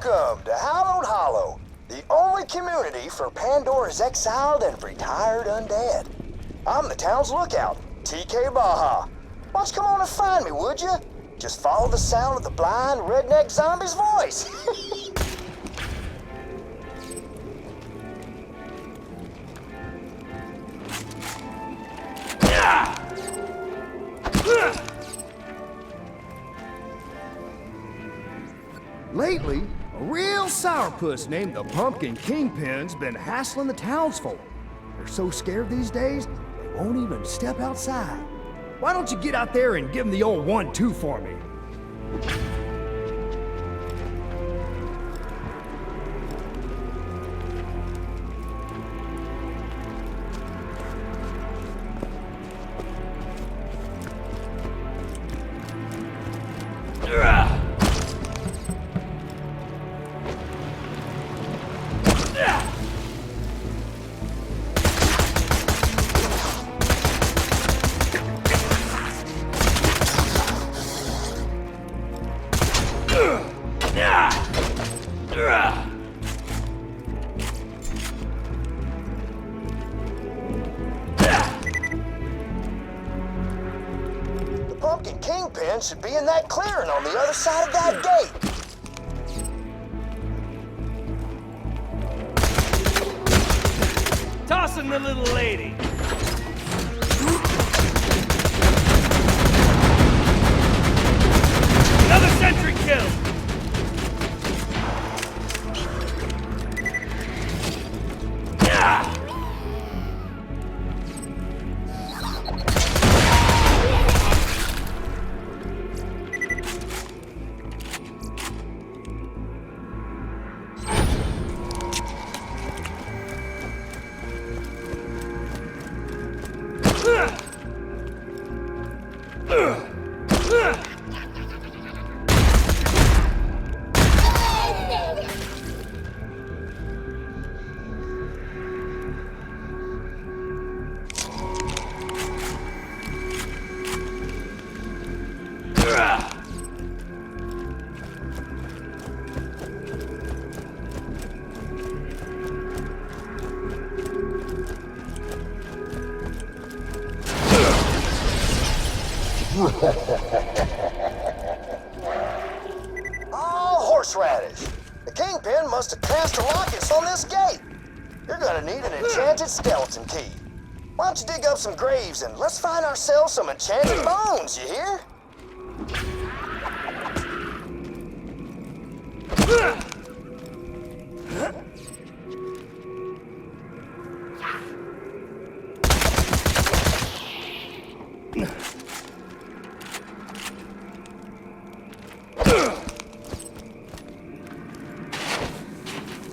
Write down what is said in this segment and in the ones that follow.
Welcome to Hallowed Hollow, the only community for Pandora's exiled and retired undead. I'm the town's lookout, TK Baha. Why don't you come on and find me, would you? Just follow the sound of the blind redneck zombie's voice. Lately, a real sourpuss named the Pumpkin Kingpin's been hassling the townsfolk. They're so scared these days, they won't even step outside. Why don't you get out there and give them the old 1-2 for me? Kingpin should be in that clearing on the other side of that gate. Tossing the little lady. Another sentry kill. Yeah. Oh, horseradish! The Kingpin must have cast a locus on this gate. You're gonna need an enchanted skeleton key. Why don't you dig up some graves and let's find ourselves some enchanted bones, you hear?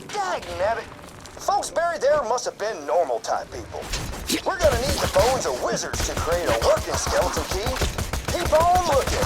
Dagnabbit. Folks buried there must have been normal type people. We're gonna need the bones of wizards to create a working skeleton key. Keep on looking.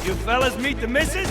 You fellas meet the missus?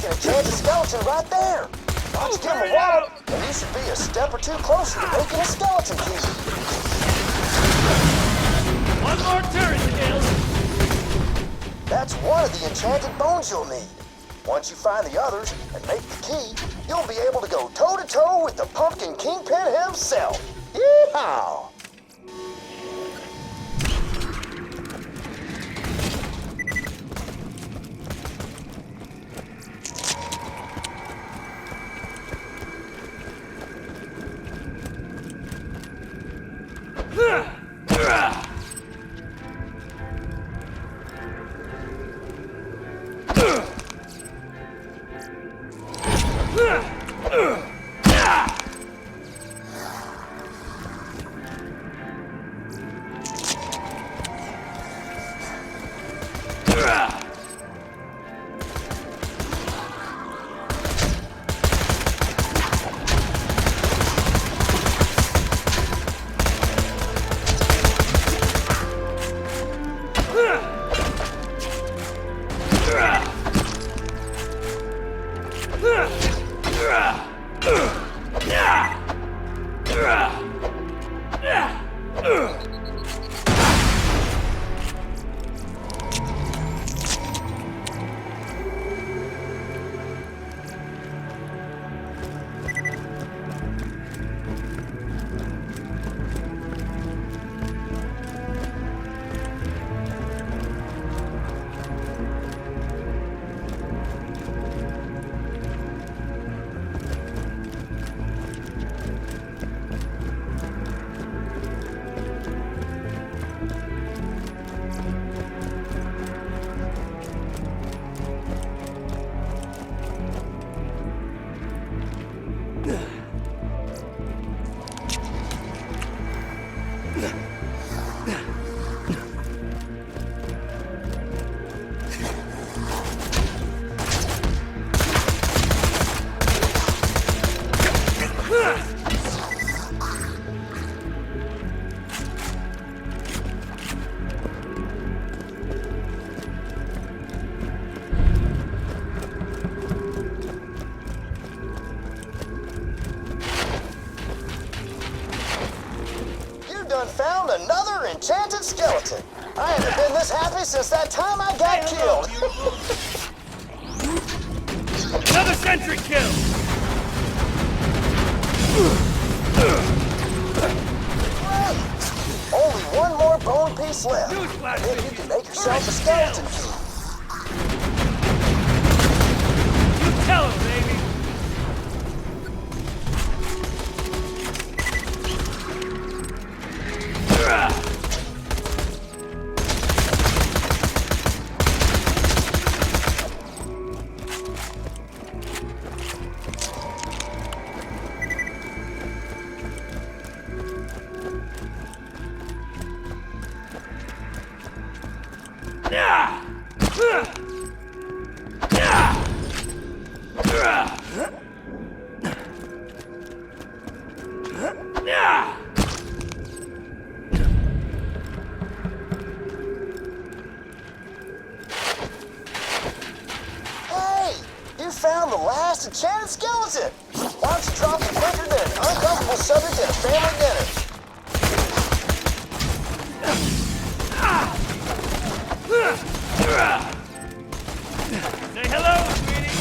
like an enchanted skeleton right there. Why don't you give him a Wattle, and you should be a step or two closer to making a skeleton key. One more turret kill. That's one of the enchanted bones you'll need. Once you find the others and make the key, you'll be able to go toe-to-toe with the Pumpkin Kingpin himself. Yeehaw! Found another enchanted skeleton. I haven't been this happy since that time I got killed. Another sentry kill. Great! Only one more bone piece left. Then you can make yourself a skeleton key. You tell him, baby. Found the last enchanted skeleton! Why don't you drop it quicker than an uncomfortable subject at a family dinner? Say hello, sweetie!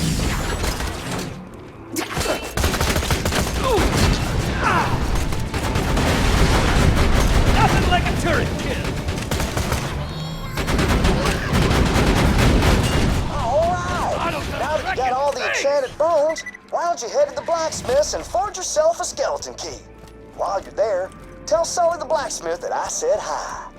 Nothing like a turret kill! Now that you got all the enchanted bones, why don't you head to the blacksmith's and forge yourself a skeleton key? While you're there, tell Sully the blacksmith that I said hi.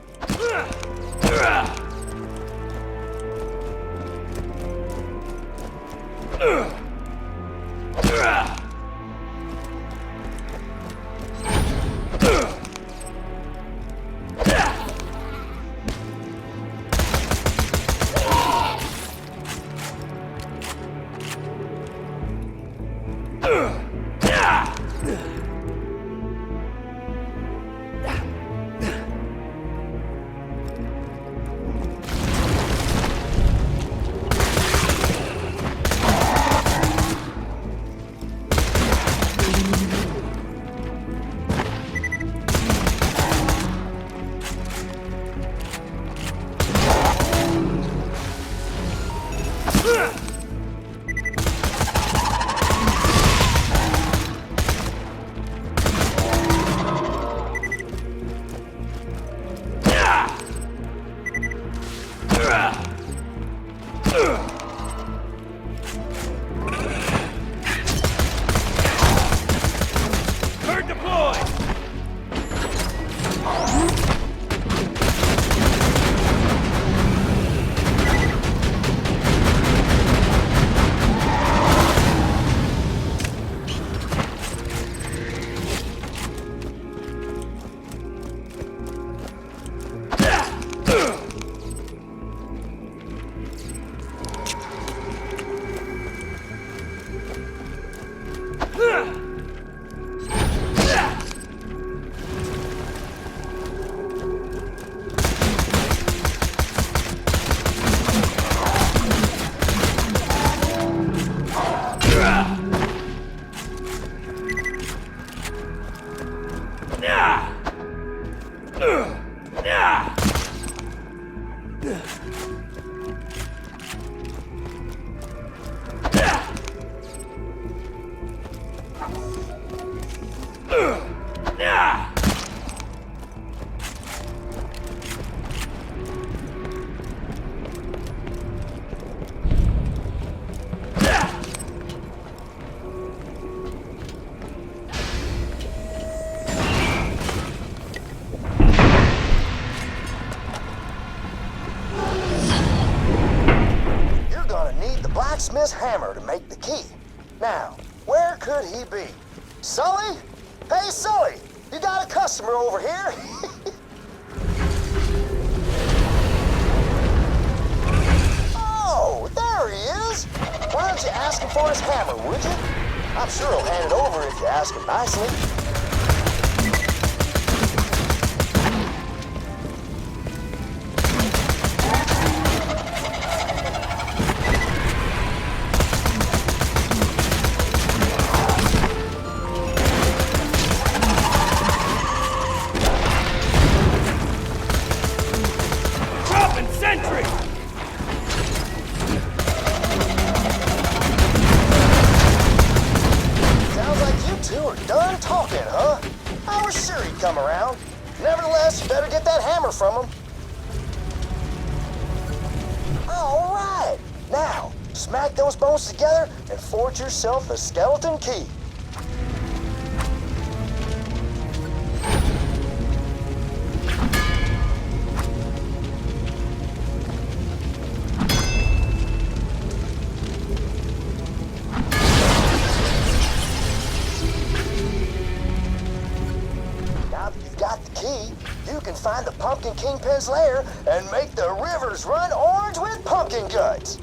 Blacksmith's hammer to make the key. Now, where could he be? Sully? Hey, Sully! You got a customer over here? Oh, there he is! Why don't you ask him for his hammer, would you? I'm sure he'll hand it over if you ask him nicely. Come around. Nevertheless, you better get that hammer from him. All right. Now, smack those bones together and forge yourself a skeleton key. Find the Pumpkin Kingpin's lair and make the rivers run orange with pumpkin guts.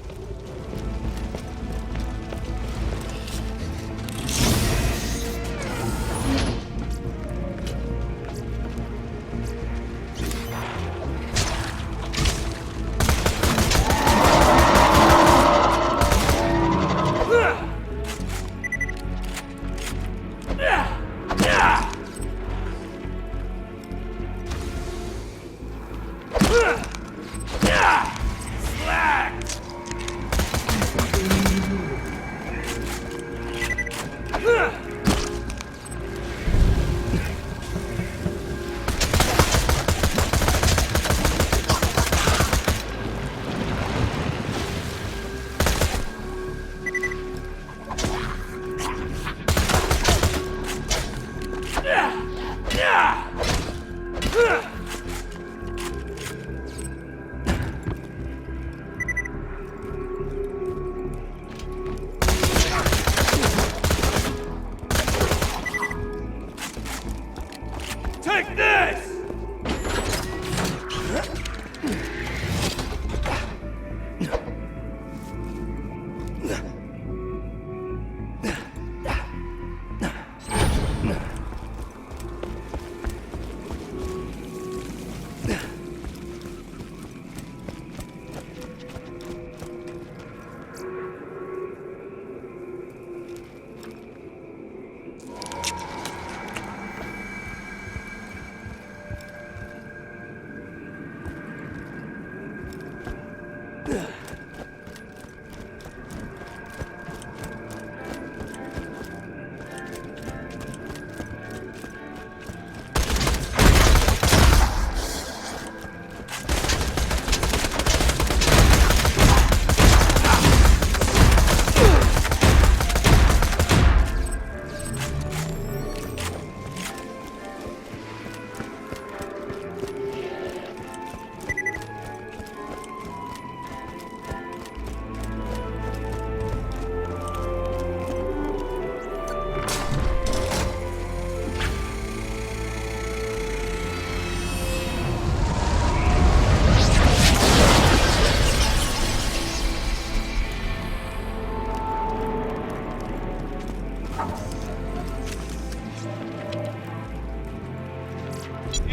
Take this!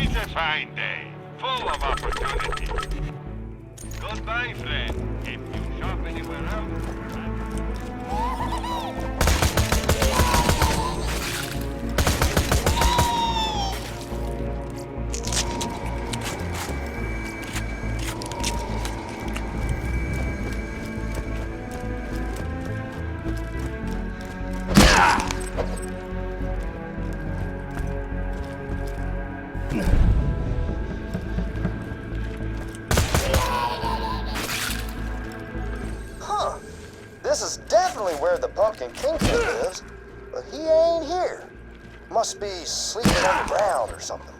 It's a fine day, full of opportunity. Goodbye, friend. If you shop anywhere else... definitely where the Pumpkin Kingpin lives, but he ain't here. Must be sleeping underground or something.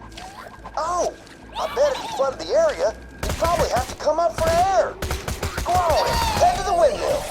Oh, I bet if he flooded the area, he'd probably have to come up for air. Go on, head to the windmill.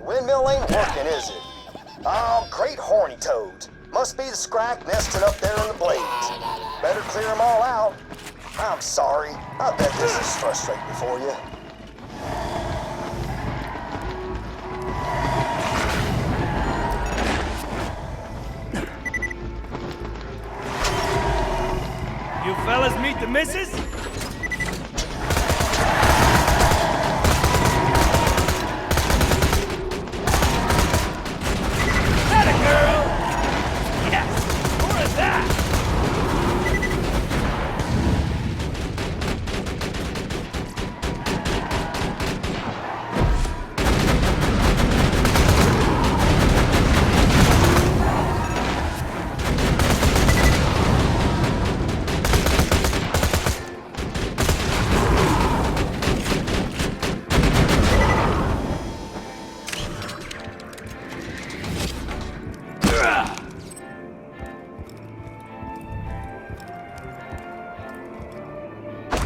Windmill ain't working, is it? Oh, great horny toads. Must be the scrack nesting up there in the blades. Better clear them all out. I'm sorry. I bet this is frustrating for you. You fellas meet the missus? Atta girl! Yes! More of that!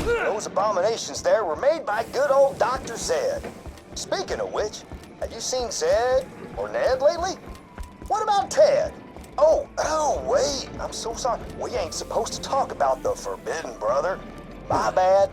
Those abominations there were made by good old Dr. Zed. Speaking of which, have you seen Zed or Ned lately? What about Ted? Oh, wait, I'm so sorry. We ain't supposed to talk about the Forbidden Brother. My bad.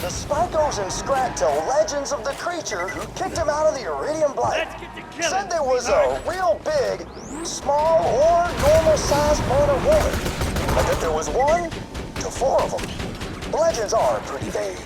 The Spikos and Scrat tell legends of the creature who kicked him out of the Iridium Blight. Let's get to killing! Said there was a real big, small, or normal-sized man or woman, but that there was one to four of them. The legends are pretty vague.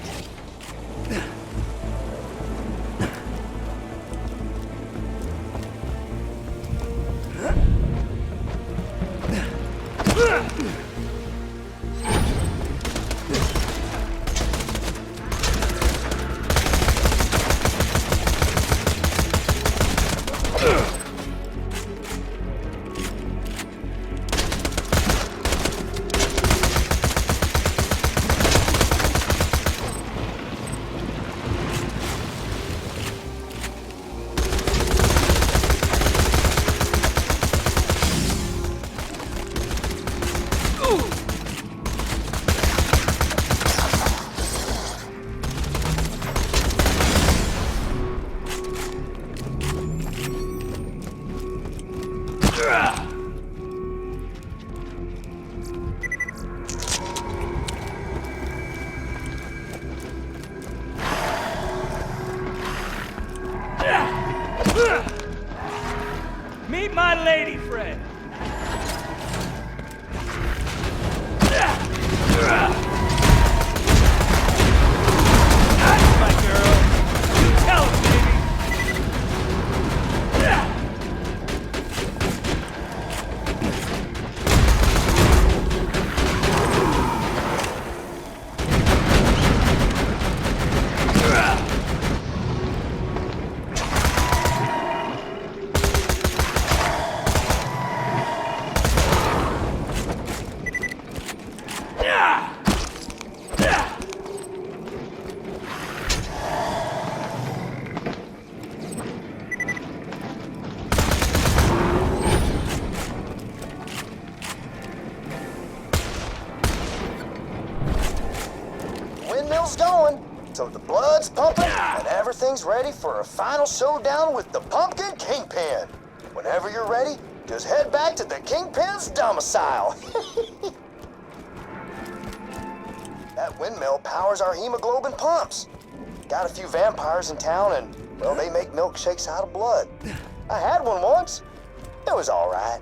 Meet my lady friend. That's my girl. You tell her, baby. So the blood's pumping and everything's ready for a final showdown with the Pumpkin Kingpin. Whenever you're ready, just head back to the Kingpin's domicile. That windmill powers our hemoglobin pumps. Got a few vampires in town and, well, they make milkshakes out of blood. I had one once. It was all right.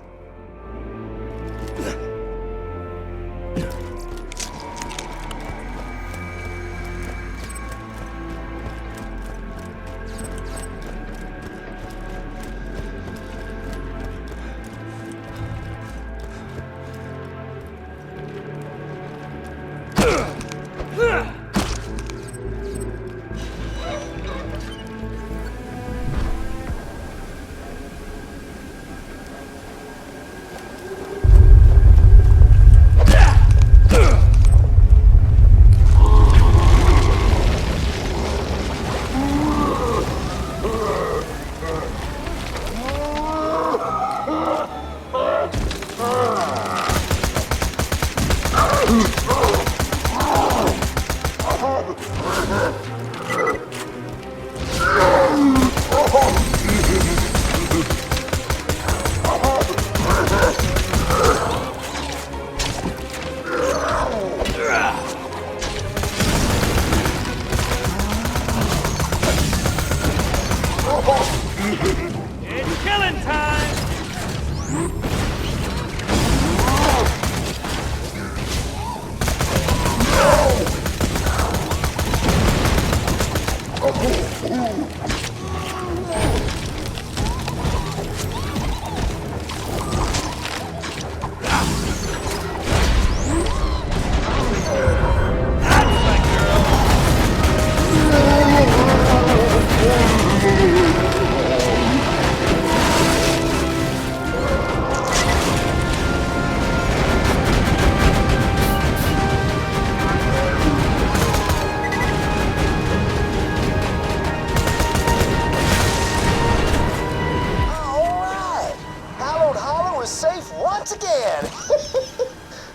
It's killing time!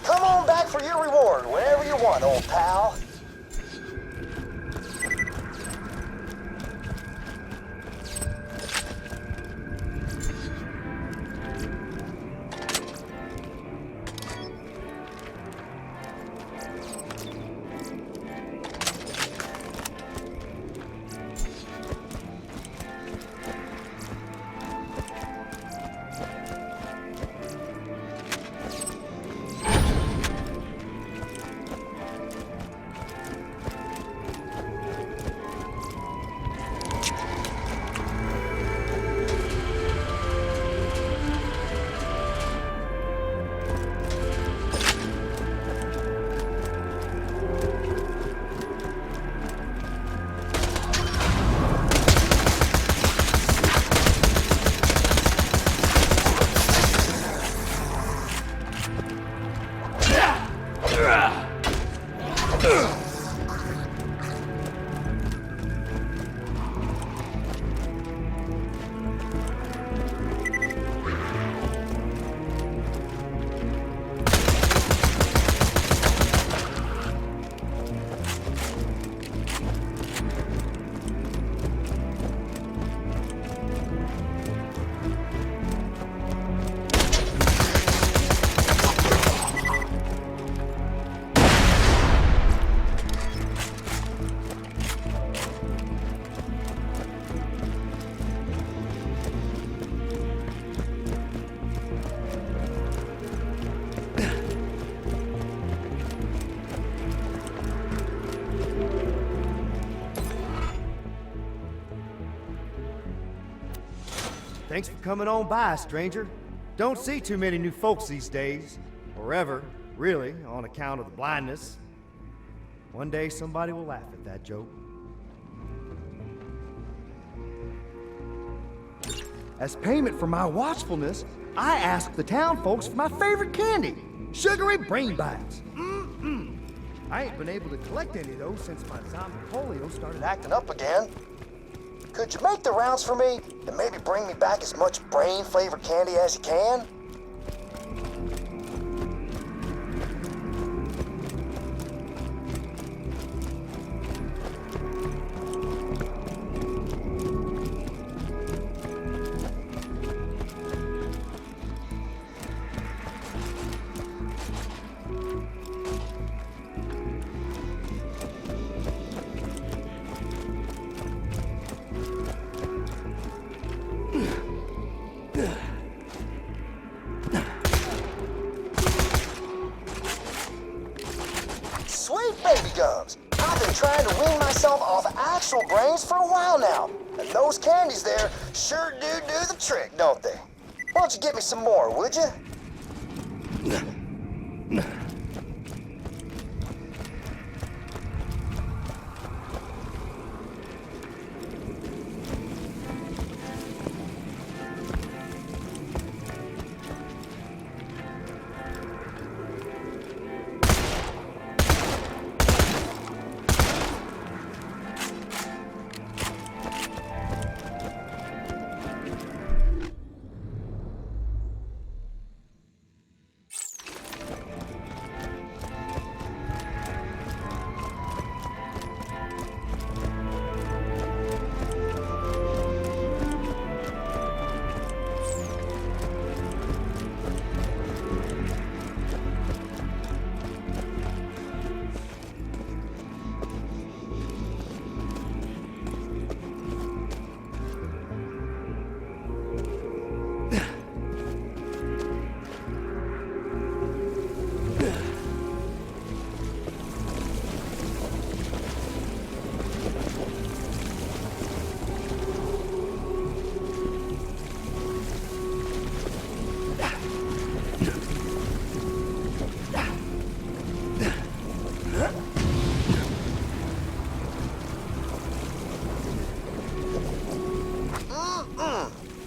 Come on back for your reward whenever you want, old pal. Thanks for coming on by, stranger. Don't see too many new folks these days, or ever, really, on account of the blindness. One day somebody will laugh at that joke. As payment for my watchfulness, I asked the town folks for my favorite candy, sugary brain bites. I ain't been able to collect any of those since my zombie polio started acting up again. Could you make the rounds for me and maybe bring me back as much brain-flavored candy as you can? trying to wean myself off actual brains for a while now. And those candies there sure do the trick, don't they? Why don't you get me some more, would you?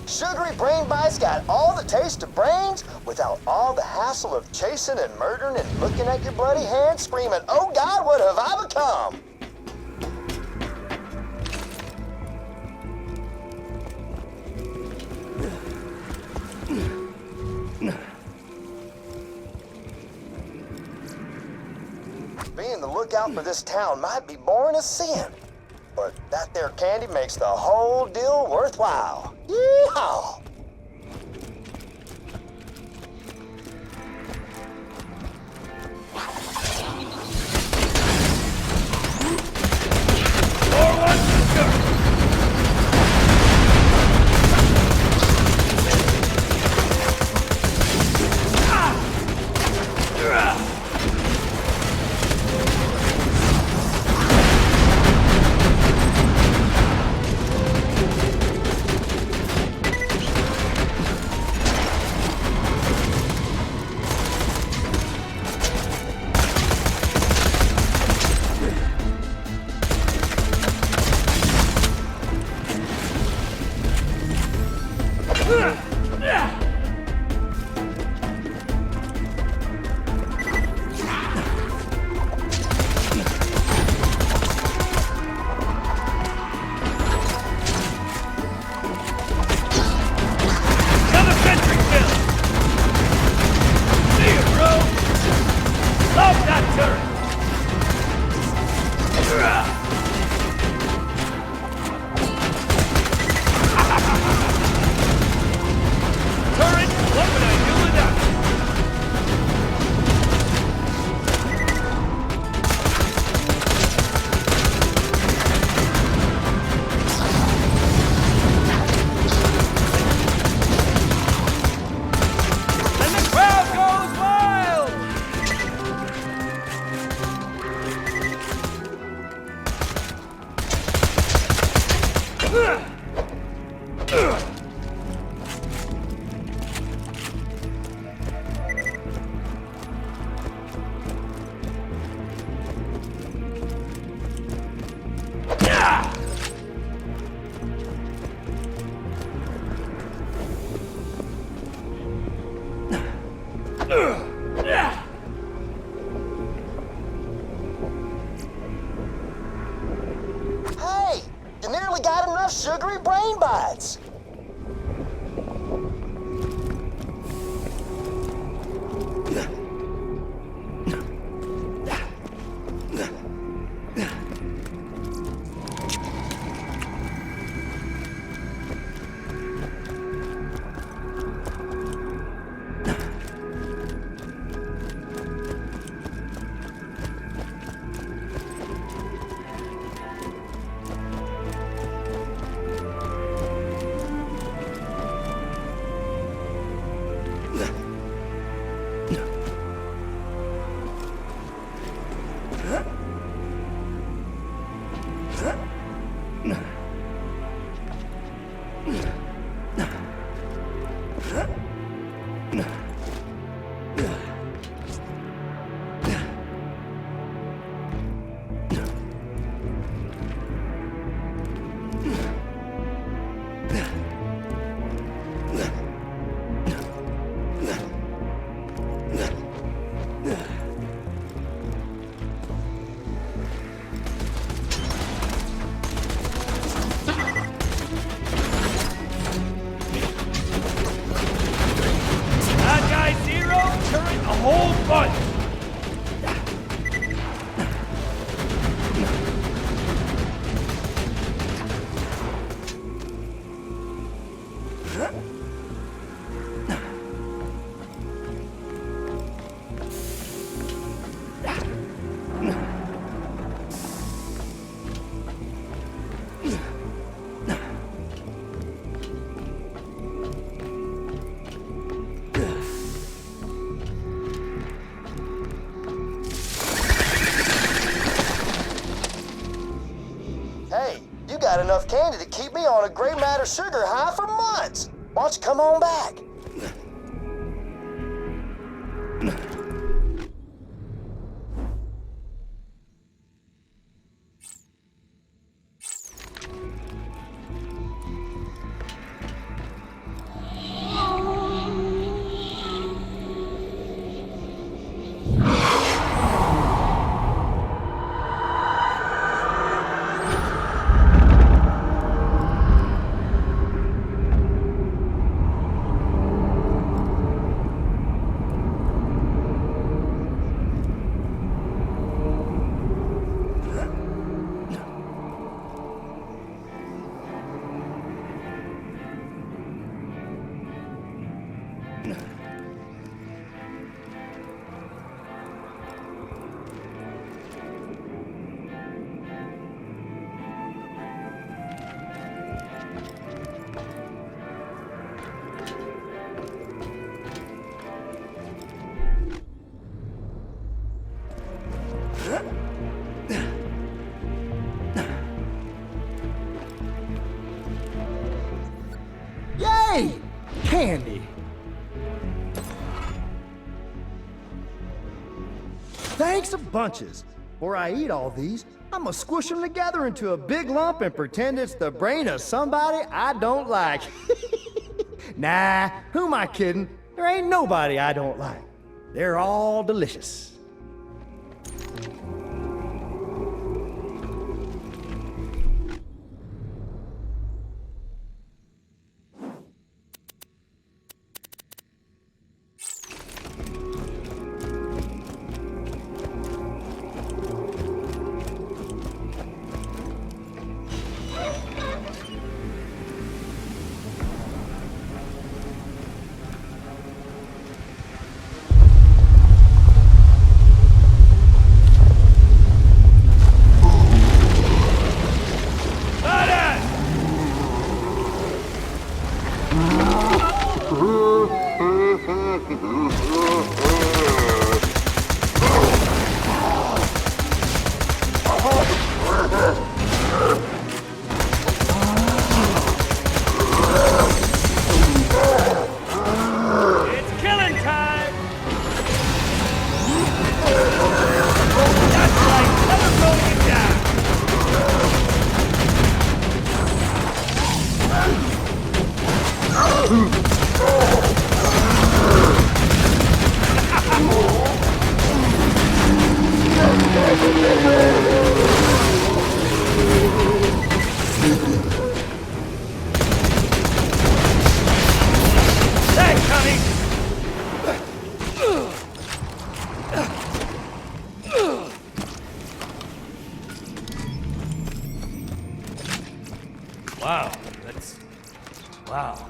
Sugary brain bites got all the taste of brains without all the hassle of chasing and murdering and looking at your bloody hands screaming, "Oh God, what have I become?" Being the lookout for this town might be boring as sin, but that there candy makes the whole deal worthwhile. Yeehaw! Got enough candy to keep me on a gray matter sugar high for months. Why don't you come on back? Yay! Candy! Thanks a bunches. Before I eat all these, I'ma squish them together into a big lump and pretend it's the brain of somebody I don't like. Nah, who am I kidding? There ain't nobody I don't like. They're all delicious. Wow, that's... wow.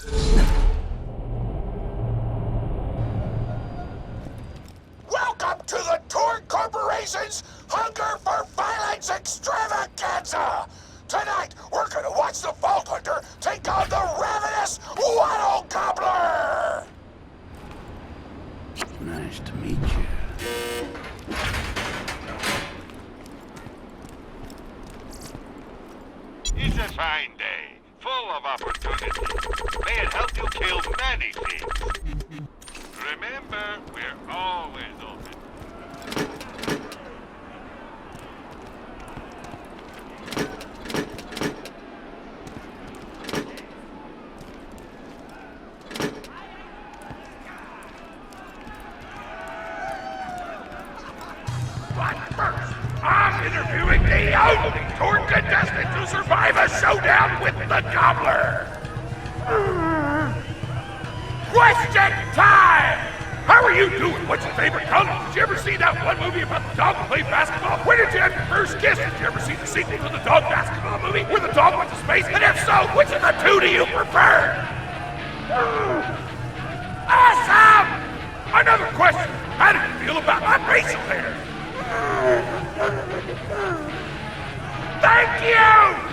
Welcome to the Torque Corporation's Hunger for Violence Extravaganza! Tonight, we're gonna watch the Vault Hunter take on the Ravenous Wattle Gobbler! Nice to meet you. It's a fine day, full of opportunity. May it help you kill many things. Remember, we're always open. But first, I'm interviewing the only Torque contestant to survive a showdown with the Gobbler! Question time! How are you doing? What's your favorite color? Did you ever see that one movie about the dog who played basketball? Where did you have your first kiss? Did you ever see the sequel to the dog basketball movie where the dog went to space? And if so, which of the two do you prefer? Awesome! Another question. How do you feel about my facial hair? Thank you!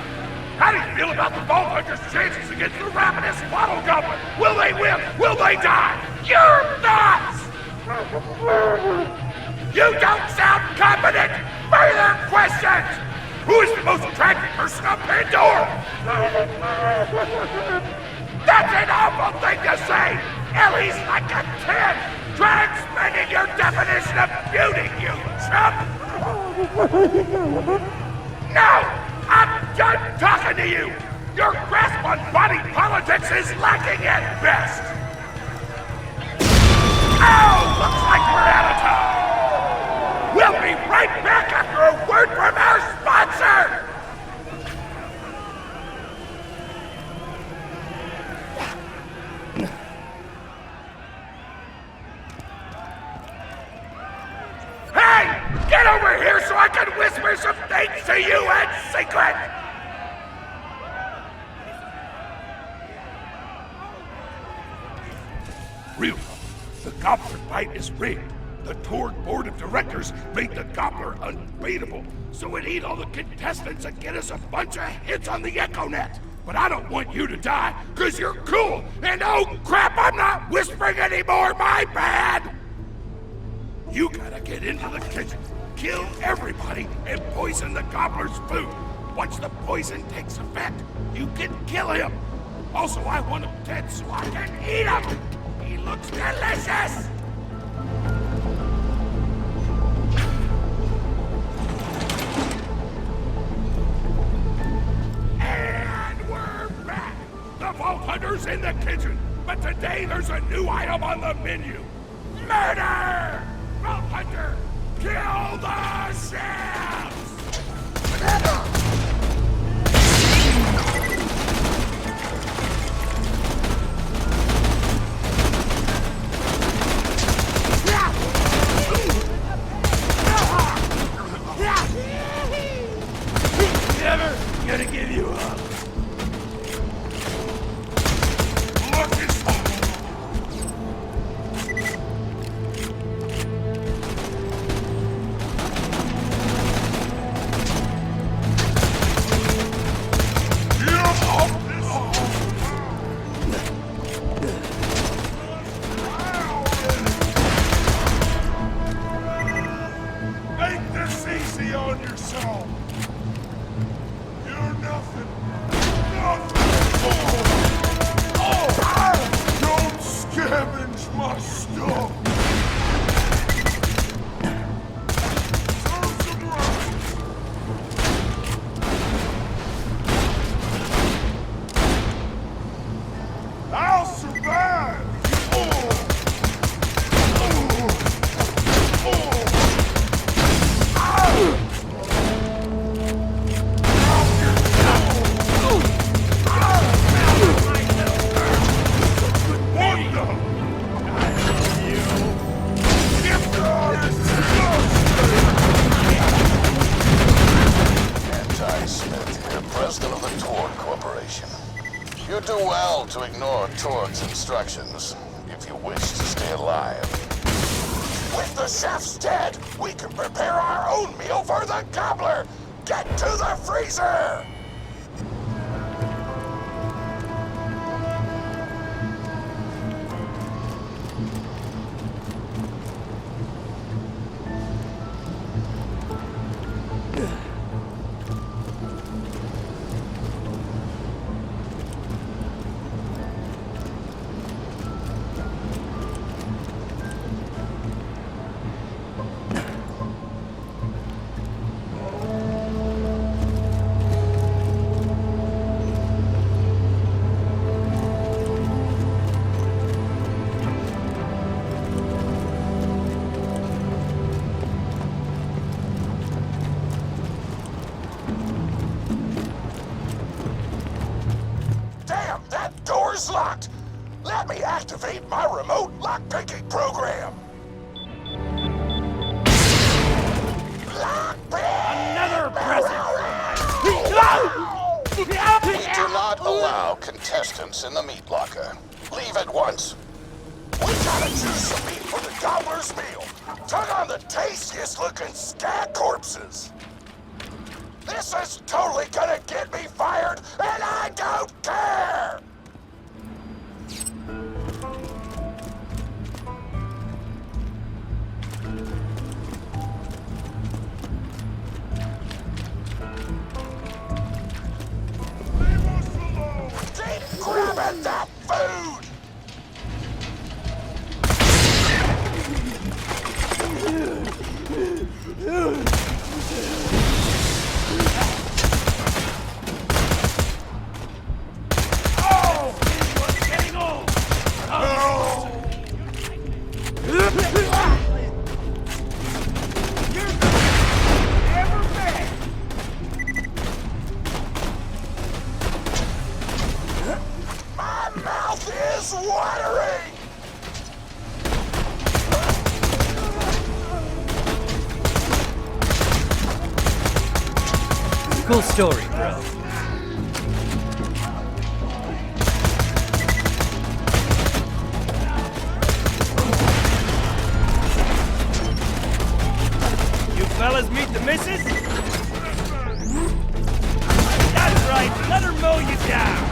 How do you feel about the Vault Hunter's chances against the Ravenous Wattle Gobbler? Will they win? Will they die? Your thoughts! You don't sound confident! Further questions! Who is the most attractive person on Pandora? That's an awful thing to say! Ellie's like a 10! Try expanding your definition of beauty, you chump! No! I'm done talking to you! Your grasp on body politics is lacking at best! Oh, looks like we're out of time! We'll be right back after a word from our sponsor! Hey! Get over here so I can whisper some things to you in secret! Real. The Gobbler fight is rigged. The Torque Board of Directors made the Gobbler unbeatable, so it eat all the contestants and get us a bunch of hits on the EchoNet. But I don't want you to die, cause you're cool, and oh crap, I'm not whispering anymore, my bad! You gotta get into the kitchen, kill everybody, and poison the Gobbler's food. Once the poison takes effect, you can kill him. Also, I want him dead so I can eat him! He looks delicious! And we're back! The Vault Hunter's in the kitchen, but today there's a new item on the menu. Murder! Vault Hunter, kill the chefs! Never gonna give you up. Look inside. Torg's instructions, if you wish to stay alive. With the chef's dead, we can prepare our own meal for the Gobbler! Get to the freezer! Door's locked! Let me activate my remote lockpicking program! Another present! We do not allow contestants in the meat locker. Leave at once. We gotta choose some meat for the Gobbler's meal. Tug on the tastiest looking scat corpses. This is totally gonna get me fired, and I don't care! Keep grabbing that food! My mouth is watering! Cool story, bro. You fellas meet the missus? That's right, let her mow you down!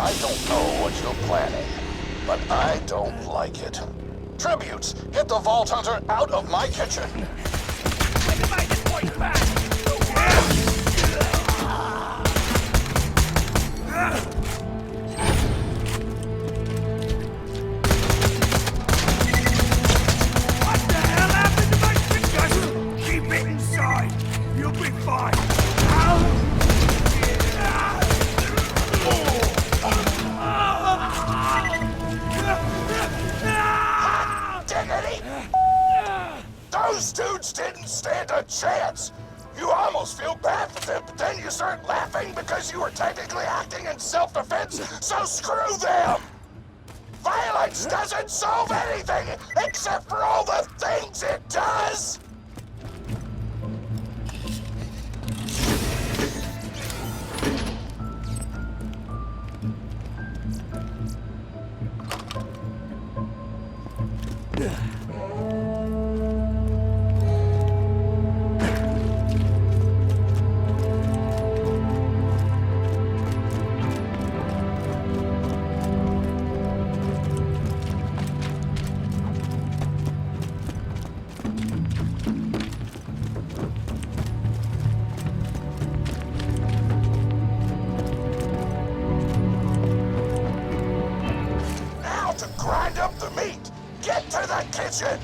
I don't know what you're planning, but I don't like it. Tributes, get the Vault Hunter out of my kitchen! What the hell happened to my chicken? Keep it inside! You'll be fine! Dignity! Those dudes didn't stand a chance! You almost feel bad for them, but then you start laughing because you were technically acting in self-defense, so screw them! Violence doesn't solve anything except for all the things it does! Now to grind up the meat! Get to the kitchen!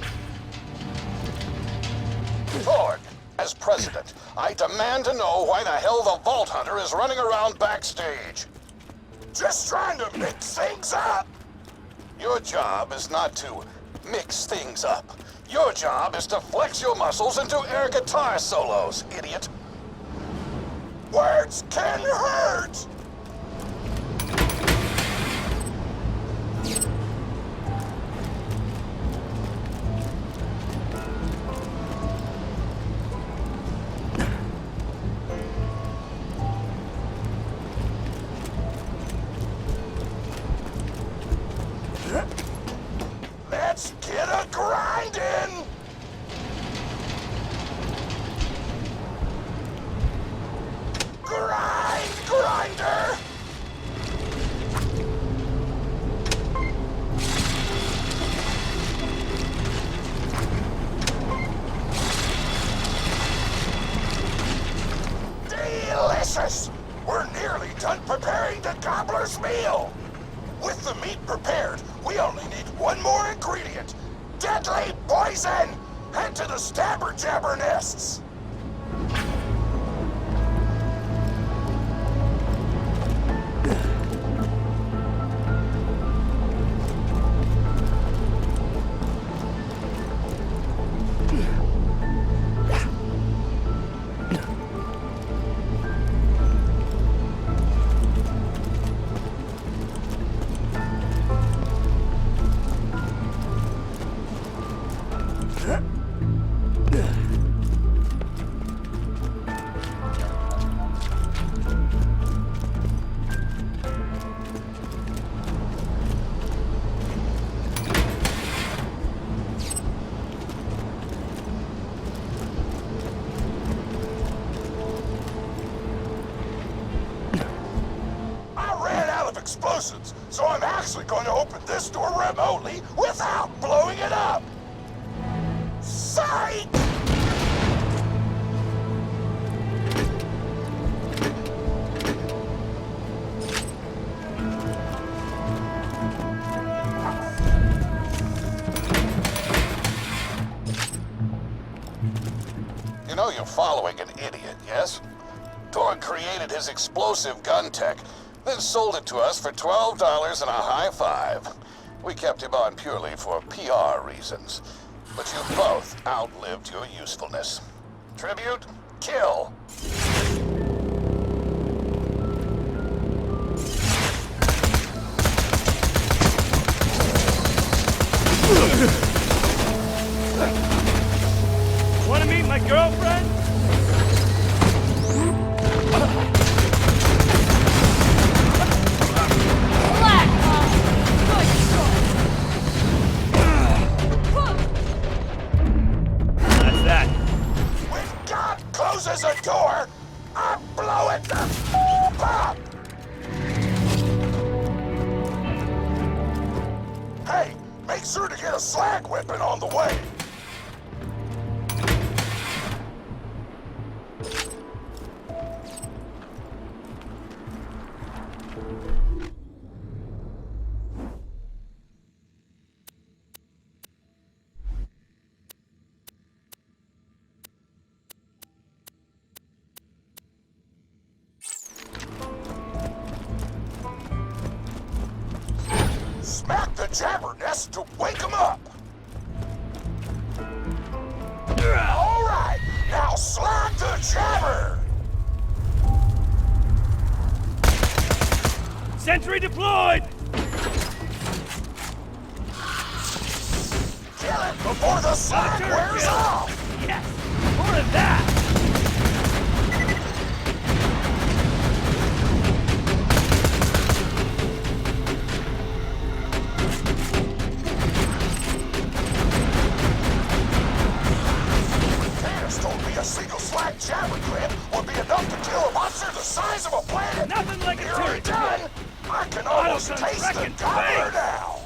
Torg, as president, I demand to know why the hell the Vault Hunter is running around backstage. Just trying to mix things up! Your job is not to mix things up. Your job is to flex your muscles into air guitar solos, idiot. Words can hurt! Let's get a grindin'! Grinder! Delicious! We're nearly done preparing the Gobbler's meal! With the meat prepared, we only need one more ingredient. Deadly poison! Head to the Stabber Jabber nests! Explosives, so I'm actually going to open this door remotely without blowing it up! Psych! You know you're following an idiot, yes? Torg created his explosive gun tech, then sold it to us for $12 and a high five. We kept him on purely for PR reasons. But you both outlived your usefulness. Tribute, kill. Wanna meet my girlfriend? Closes a door, I blow it the f*** up! Hey, make sure to get a slag weapon on the way! Smack the jabber nest to wake him up! Alright, now slag the jabber! Sentry deployed! Kill it before the slag wears off! Yes! More of that! A single slag jabber clip would be enough to kill a monster the size of a planet! Nothing like a Here turret! done! I can almost taste the Gobbler now!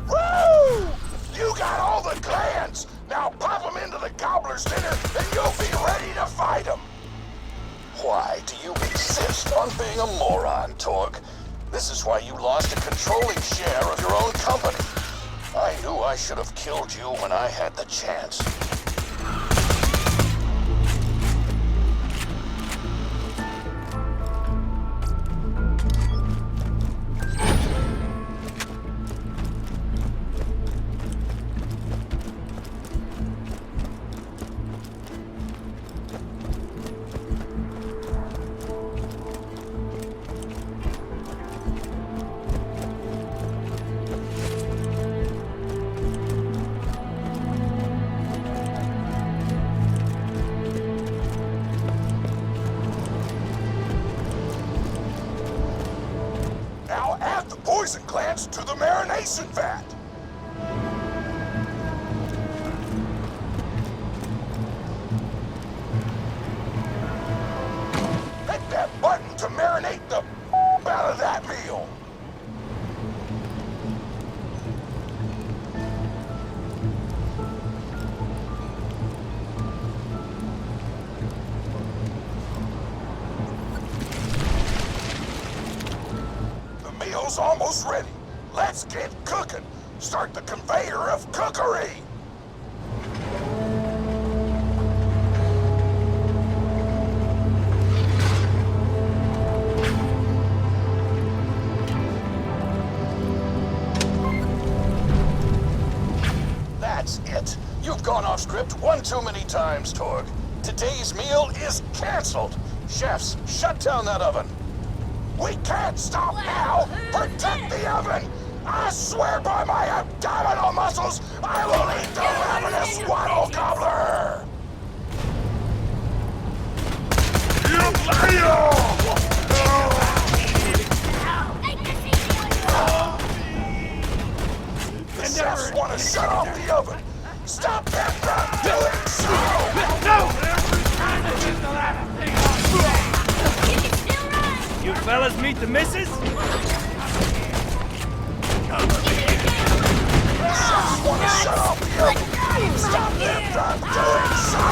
Woo! You got all the glands! Now pop them into the Gobbler's dinner and you'll be ready to fight them! Why do you insist on being a moron, Torg? This is why you lost a controlling share of your own company. I knew I should have killed you when I had the chance. poison glands to the marination vat. Hit that button to marinate the out of that meal. The meal's almost ready. Let's get cooking. Start the conveyor of cookery. That's it. You've gone off script one too many times, Torg. Today's meal is canceled. Chefs, shut down that oven. We can't stop now! Protect the oven! I swear by my abdominal muscles, I will eat the ravenous Wattle Gobbler! The chefs want to shut off the oven! Stop them from doing so! You fellas meet the missus? Chefs want to shut off the oven! Stop them from doing so!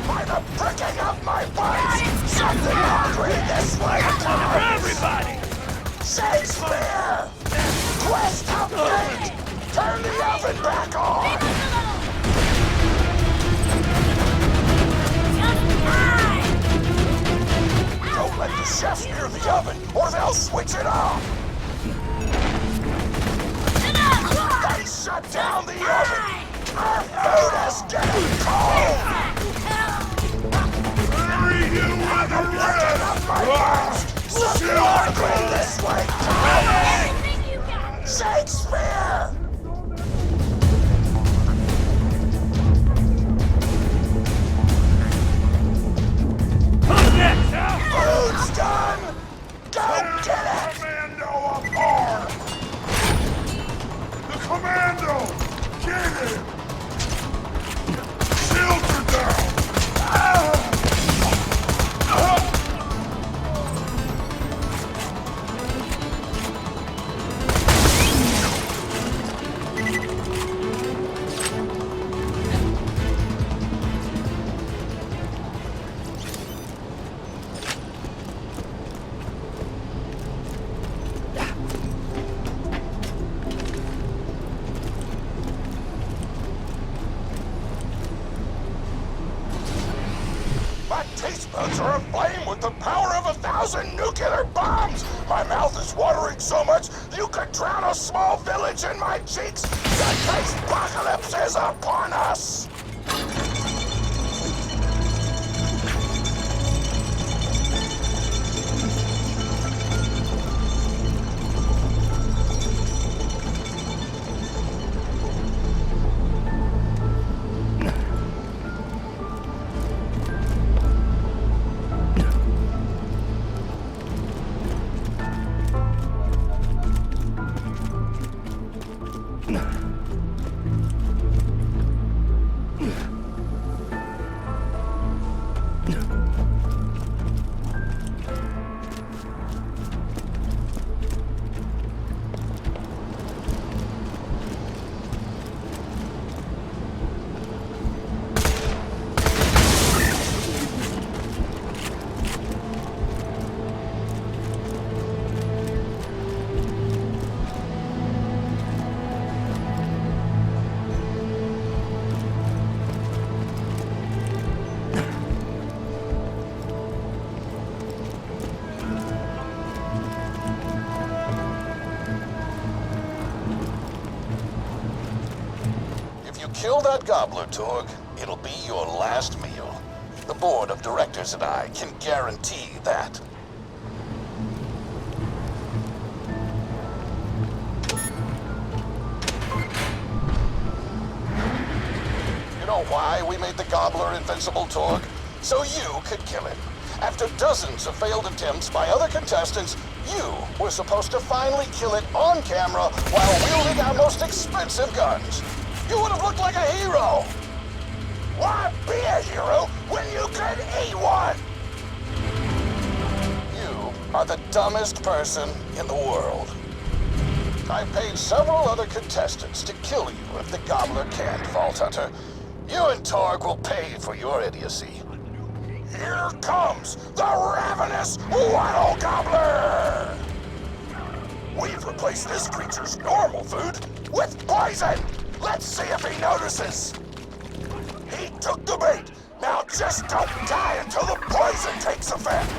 By the pricking of my buns! Something hungry this way comes! Everybody! Shakespeare! Quest complete! Turn the oven back on! Don't let the chefs near the oven, or they'll switch it off! They shut down the oven! Our food is getting cold! Bury you with the bread of my past! Something hungry this way comes! Shakespeare! Food's done! Go get it! Commando apart! The commando! Get him! Shields are down! My taste buds are aflame with the power of 1,000 nuclear bombs! My mouth is watering so much, you could drown a small village in my cheeks! The taste apocalypse is upon us! Kill that Gobbler, Torg. It'll be your last meal. The board of directors and I can guarantee that. know why we made the Gobbler invincible, Torg? So you could kill him. After dozens of failed attempts by other contestants, you were supposed to finally kill it on camera while wielding our most expensive guns. You would have looked like a hero. Why be a hero when you could eat one? You are the dumbest person in the world. I paid several other contestants to kill you if the Gobbler can't, Vault Hunter. You and Torg will pay for your idiocy. Here comes the Ravenous Wattle Gobbler! We've replaced this creature's normal food with poison! Let's see if he notices! He took the bait! Now just don't die until the poison takes effect!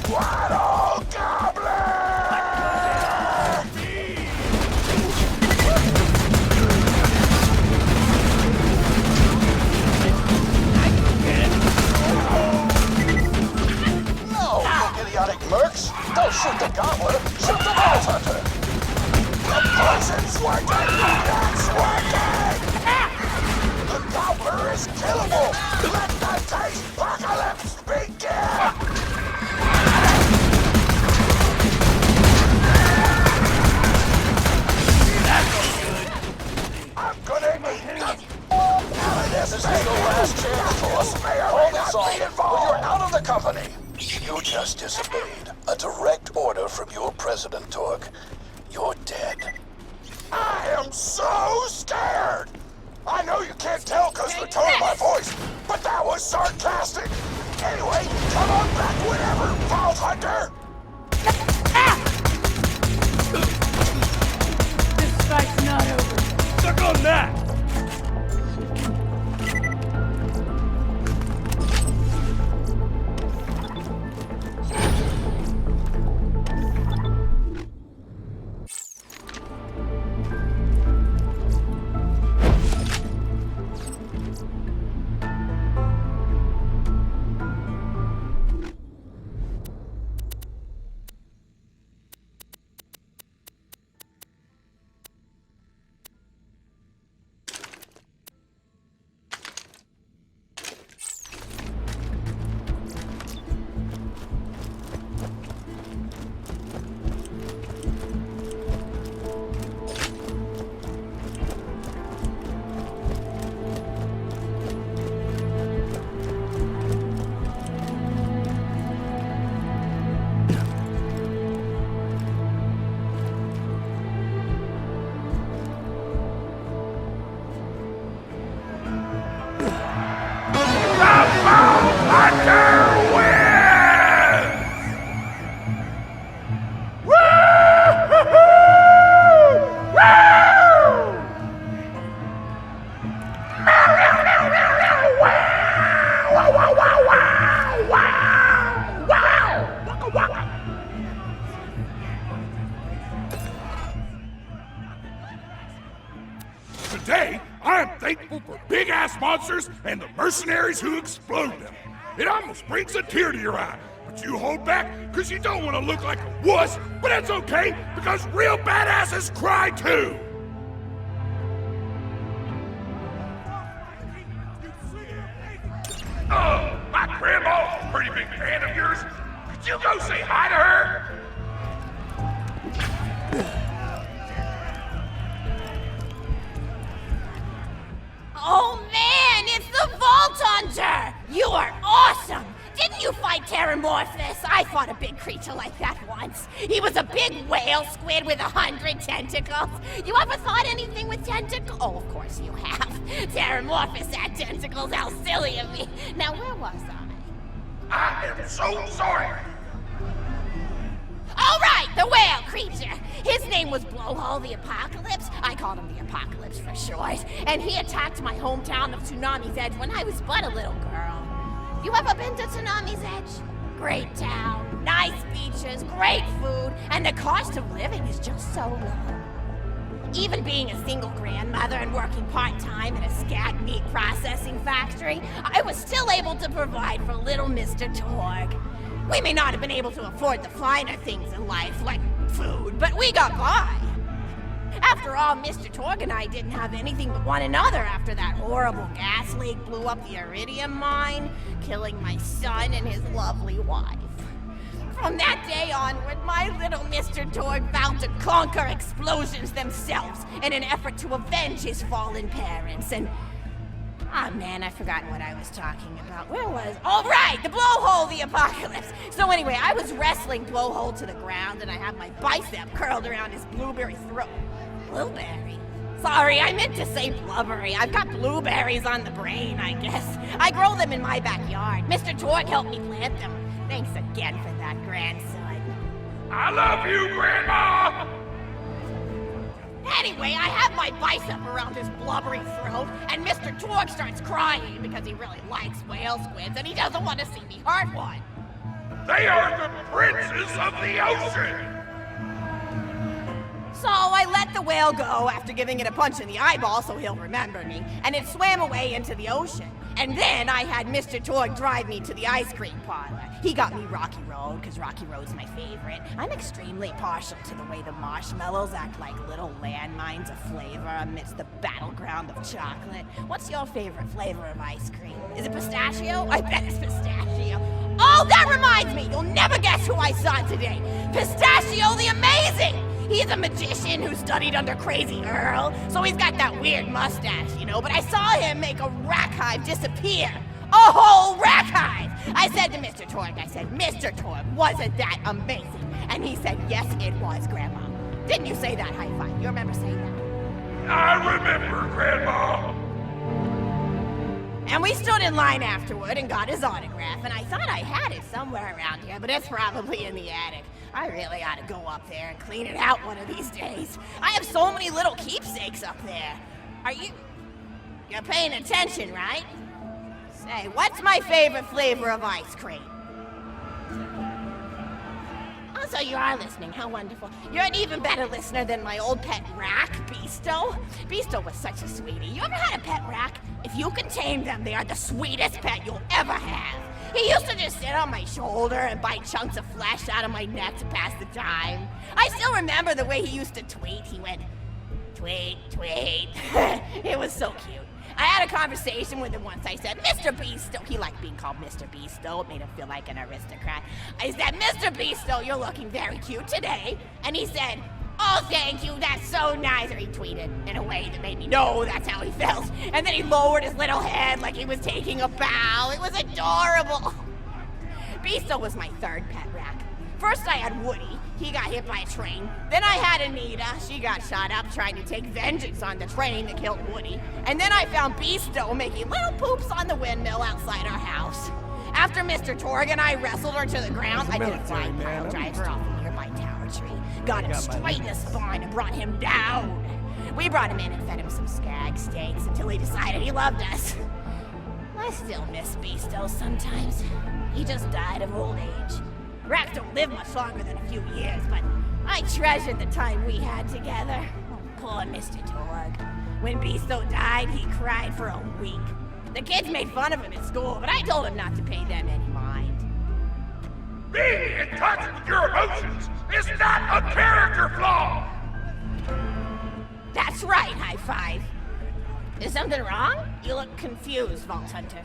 Wattle Gobbler! Idiotic mercs! Don't shoot the Gobbler! Shoot the Vault Hunter! The poison's working! It's working! The Gobbler is killable! Let the taste apocalypse begin! I'm gonna eat them! This is the last chance for us. Hold this off, or you're out of the company! You just disobeyed a direct order from your president, Torg. You're dead. I am so scared! I know you can't tell because of the tone of my voice, but that was sarcastic! Anyway, come on back whenever, Vault Hunter! This fight's not over. Suck on that! Today, I am thankful for big-ass monsters and the mercenaries who explode them. It almost brings a tear to your eye, but you hold back because you don't want to look like a wuss, but that's okay because real badasses cry too! Oh, my grandma's a pretty big fan of yours. Could you go say hi to her? Oh man, it's the Vault Hunter! You are awesome! Didn't you fight Terramorphous? I fought a big creature like that once. He was a big whale squid with 100 tentacles. You ever fought anything with tentacles? Oh, of course you have. Terramorphous had tentacles, how silly of me. Now, where was I? I am so sorry. All right, the whale creature. His name was Blowhole the Apocalypse. I called him the Apocalypse for short. And he attacked my hometown of Tsunami's Edge when I was but a little girl. You ever been to Tsunami's Edge? Great town, nice beaches, great food, and the cost of living is just so low. Even being a single grandmother and working part-time in a scat meat processing factory, I was still able to provide for little Mr. Torg. We may not have been able to afford the finer things in life, like food, but we got by. After all, Mr. Torg and I didn't have anything but one another after that horrible gas leak blew up the iridium mine, killing my son and his lovely wife. From that day onward, my little Mr. Torg vowed to conquer explosions themselves in an effort to avenge his fallen parents. And ah, man, I've forgotten what I was talking about. Where was? Oh, right, the blowhole, the apocalypse. So anyway, I was wrestling blowhole to the ground, and I have my bicep curled around his blueberry throat. Blueberry? Sorry, I meant to say blubbery. I've got blueberries on the brain, I guess. I grow them in my backyard. Mr. Torg helped me plant them. Thanks again for that, grandson. I love you, Grandma! Anyway, I have my bicep around his blubbery throat, and Mr. Torg starts crying because he really likes whale squids and he doesn't want to see me hurt one. They are the princes of the ocean! So I let the whale go after giving it a punch in the eyeball so he'll remember me, and it swam away into the ocean. And then I had Mr. Torg drive me to the ice cream parlor. He got me Rocky Road, because Rocky Road's my favorite. I'm extremely partial to the way the marshmallows act like little landmines of flavor amidst the battleground of chocolate. What's your favorite flavor of ice cream? Is it pistachio? I bet it's pistachio. Oh, that reminds me! You'll never guess who I saw today! Pistachio the Amazing! He's a magician who studied under Crazy Earl, so he's got that weird mustache, you know, but I saw him make a rack hive disappear. A whole rack hive! I said to Mr. Torg, Mr. Torg, wasn't that amazing? And he said, yes, it was, Grandma. Didn't you say that, high five? You remember saying that? I remember, Grandma! And we stood in line afterward and got his autograph, and I thought I had it somewhere around here, but it's probably in the attic. I really ought to go up there and clean it out one of these days. I have so many little keepsakes up there. You're paying attention, right? Say, what's my favorite flavor of ice cream? Oh, so you are listening. How wonderful. You're an even better listener than my old pet rack, Beasto. Beasto was such a sweetie. You ever had a pet rack? If you can tame them, they are the sweetest pet you'll ever have. He used to just sit on my shoulder and bite chunks of flesh out of my neck to pass the time. I still remember the way he used to tweet. He went, tweet, tweet. It was so cute. I had a conversation with him once. I said, Mr. Beasto. He liked being called Mr. Beasto. It made him feel like an aristocrat. I said, Mr. Beasto, you're looking very cute today. And he said, oh, thank you, that's so nice. Or he tweeted in a way that made me know that's how he felt. And then he lowered his little head like he was taking a bow. It was adorable. Beasto was my third pet rack. First I had Woody. He got hit by a train. Then I had Anita. She got shot up trying to take vengeance on the train that killed Woody. And then I found Beasto making little poops on the windmill outside our house. After Mr. Torg and I wrestled her to the ground, I did a flying pile driver off a nearby tower tree. Got him straight in the spine and brought him down. We brought him in and fed him some skag steaks until he decided he loved us. I still miss Beasto sometimes. He just died of old age. Rats don't live much longer than a few years, but I treasured the time we had together. Oh, poor Mr. Torg. When Beasto died, he cried for a week. The kids made fun of him at school, but I told him not to pay them any mind. Being in touch with your emotions is not a character flaw! That's right, high five. Is something wrong? You look confused, Vault Hunter.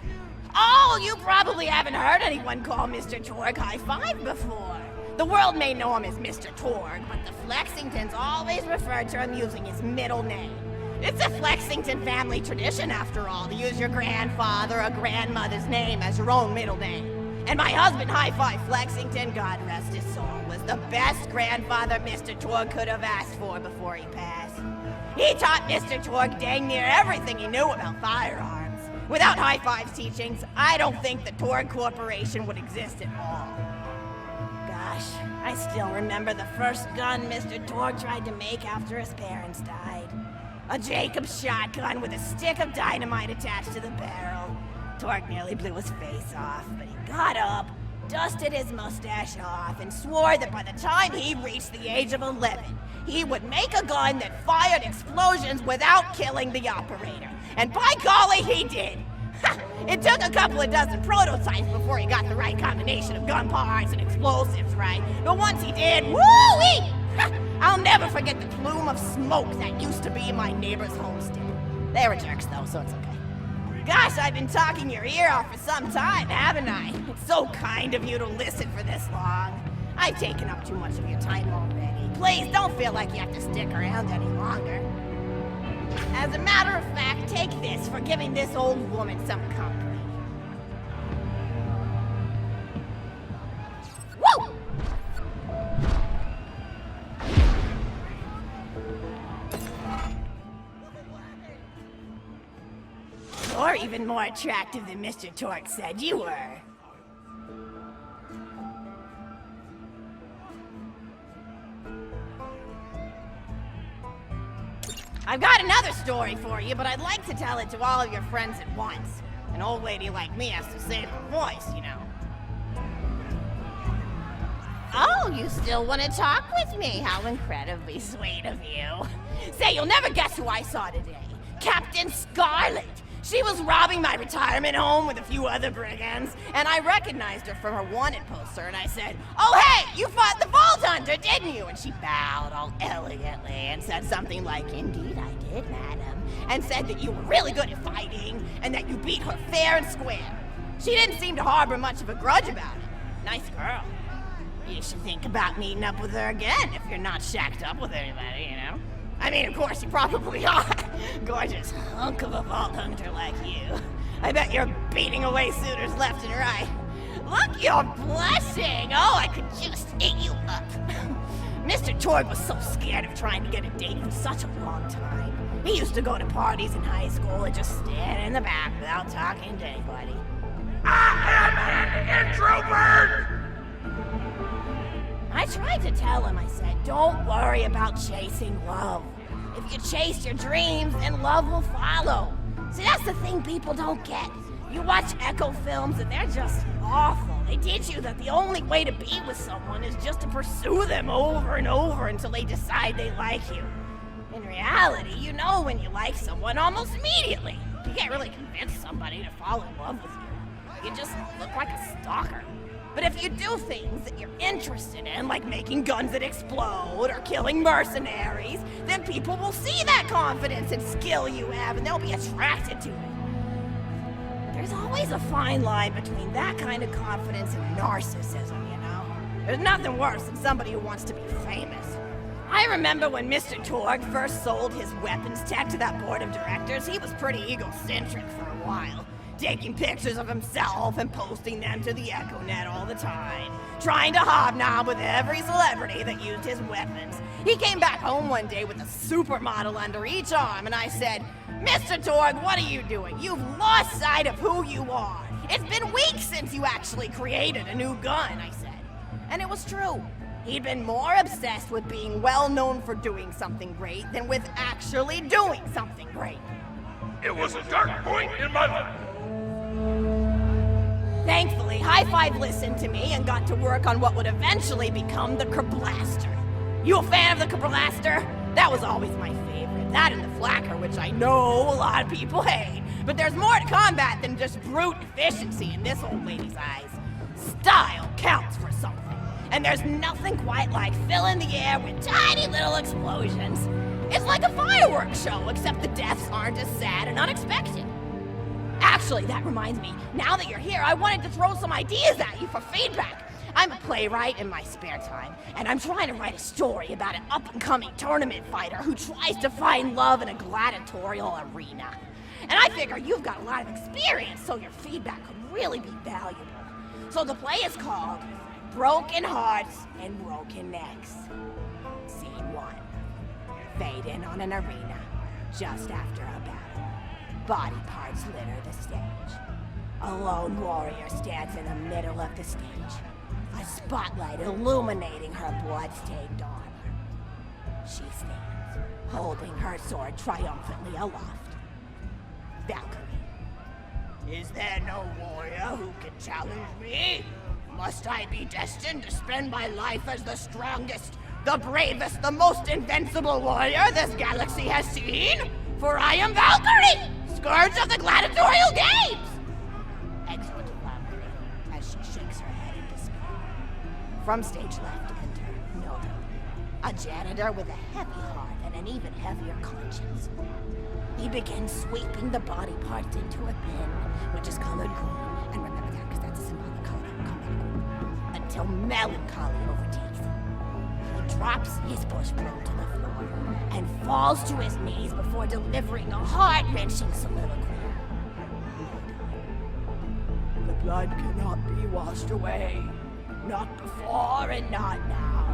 Oh, you probably haven't heard anyone call Mr. Torg high five before. The world may know him as Mr. Torg, but the Flexingtons always refer to him using his middle name. It's a Flexington family tradition, after all, to use your grandfather or grandmother's name as your own middle name. And my husband, High Five Flexington, God rest his soul, was the best grandfather Mr. Torg could have asked for before he passed. He taught Mr. Torg dang near everything he knew about firearms. Without High Five's teachings, I don't think the Torg Corporation would exist at all. Gosh, I still remember the first gun Mr. Torg tried to make after his parents died. A Jacobs shotgun with a stick of dynamite attached to the barrel. Torg nearly blew his face off, but he got up, dusted his mustache off, and swore that by the time he reached the age of 11, he would make a gun that fired explosions without killing the operator. And by golly, he did! It took a couple of dozen prototypes before he got the right combination of gun parts and explosives right. But once he did, woo-wee! I'll never forget the plume of smoke that used to be my neighbor's homestead. They were jerks though, so it's okay. Gosh, I've been talking your ear off for some time, haven't I? It's so kind of you to listen for this long. I've taken up too much of your time already. Please don't feel like you have to stick around any longer. As a matter of fact, take this for giving this old woman some company. Woo! You're even more attractive than Mr. Torque said you were. I've got another story for you, but I'd like to tell it to all of your friends at once. An old lady like me has to save her voice, you know. Oh, you still want to talk with me? How incredibly sweet of you. Say, you'll never guess who I saw today. Captain Scarlet. She was robbing my retirement home with a few other brigands, and I recognized her from her wanted poster, and I said, "Oh, hey, you fought the Vault Hunter, didn't you?" And she bowed all elegantly and said something like, "Indeed I did, madam," and said that you were really good at fighting, and that you beat her fair and square. She didn't seem to harbor much of a grudge about it. Nice girl. You should think about meeting up with her again if you're not shacked up with anybody, you know? I mean, of course, you probably are. Gorgeous hunk of a Vault Hunter like you. I bet you're beating away suitors left and right. Look, you're blushing. Oh, I could just eat you up. Mr. Torgue was so scared of trying to get a date for such a long time. He used to go to parties in high school and just stand in the back without talking to anybody. I am an introvert! I tried to tell him, I said, don't worry about chasing love. If you chase your dreams, then love will follow. See, that's the thing people don't get. You watch Echo films and they're just awful. They teach you that the only way to be with someone is just to pursue them over and over until they decide they like you. In reality, you know when you like someone almost immediately. You can't really convince somebody to fall in love with you. You just look like a stalker. But if you do things that you're interested in, like making guns that explode or killing mercenaries, then people will see that confidence and skill you have and they'll be attracted to it. There's always a fine line between that kind of confidence and narcissism, you know? There's nothing worse than somebody who wants to be famous. I remember when Mr. Torgue first sold his weapons tech to that board of directors, he was pretty egocentric for a while. Taking pictures of himself and posting them to the EchoNet all the time, trying to hobnob with every celebrity that used his weapons. He came back home one day with a supermodel under each arm, and I said, "Mr. Torgue, what are you doing? You've lost sight of who you are. It's been weeks since you actually created a new gun," I said. And it was true. He'd been more obsessed with being well known for doing something great than with actually doing something great. It was a dark point in my life. Thankfully, High Five listened to me and got to work on what would eventually become the Kerblaster. You a fan of the Kerblaster? That was always my favorite. That and the Flacker, which I know a lot of people hate. But there's more to combat than just brute efficiency in this old lady's eyes. Style counts for something. And there's nothing quite like filling the air with tiny little explosions. It's like a fireworks show, except the deaths aren't as sad and unexpected. Actually, that reminds me, now that you're here, I wanted to throw some ideas at you for feedback. I'm a playwright in my spare time, and I'm trying to write a story about an up-and-coming tournament fighter who tries to find love in a gladiatorial arena. And I figure you've got a lot of experience, so your feedback could really be valuable. So the play is called Broken Hearts and Broken Necks. Scene 1. Fade in on an arena, just after a battle. Body parts litter the stage. A lone warrior stands in the middle of the stage, a spotlight illuminating her blood-stained armor. She stands, holding her sword triumphantly aloft. Valkyrie. Is there no warrior who can challenge me? Must I be destined to spend my life as the strongest, the bravest, the most invincible warrior this galaxy has seen? For I am Valkyrie, scourge of the gladiatorial games! Exhort Valkyrie as she shakes her head in despair. From stage left, enter Noda. a janitor with a heavy heart and an even heavier conscience. He begins sweeping the body parts into a bin, which is colored green, and remember that because that's a symbolic color, until melancholy overtakes him. He drops his bush broom to the floor and falls to his knees before delivering a heart-wrenching soliloquy. The blood cannot be washed away. Not before and not now.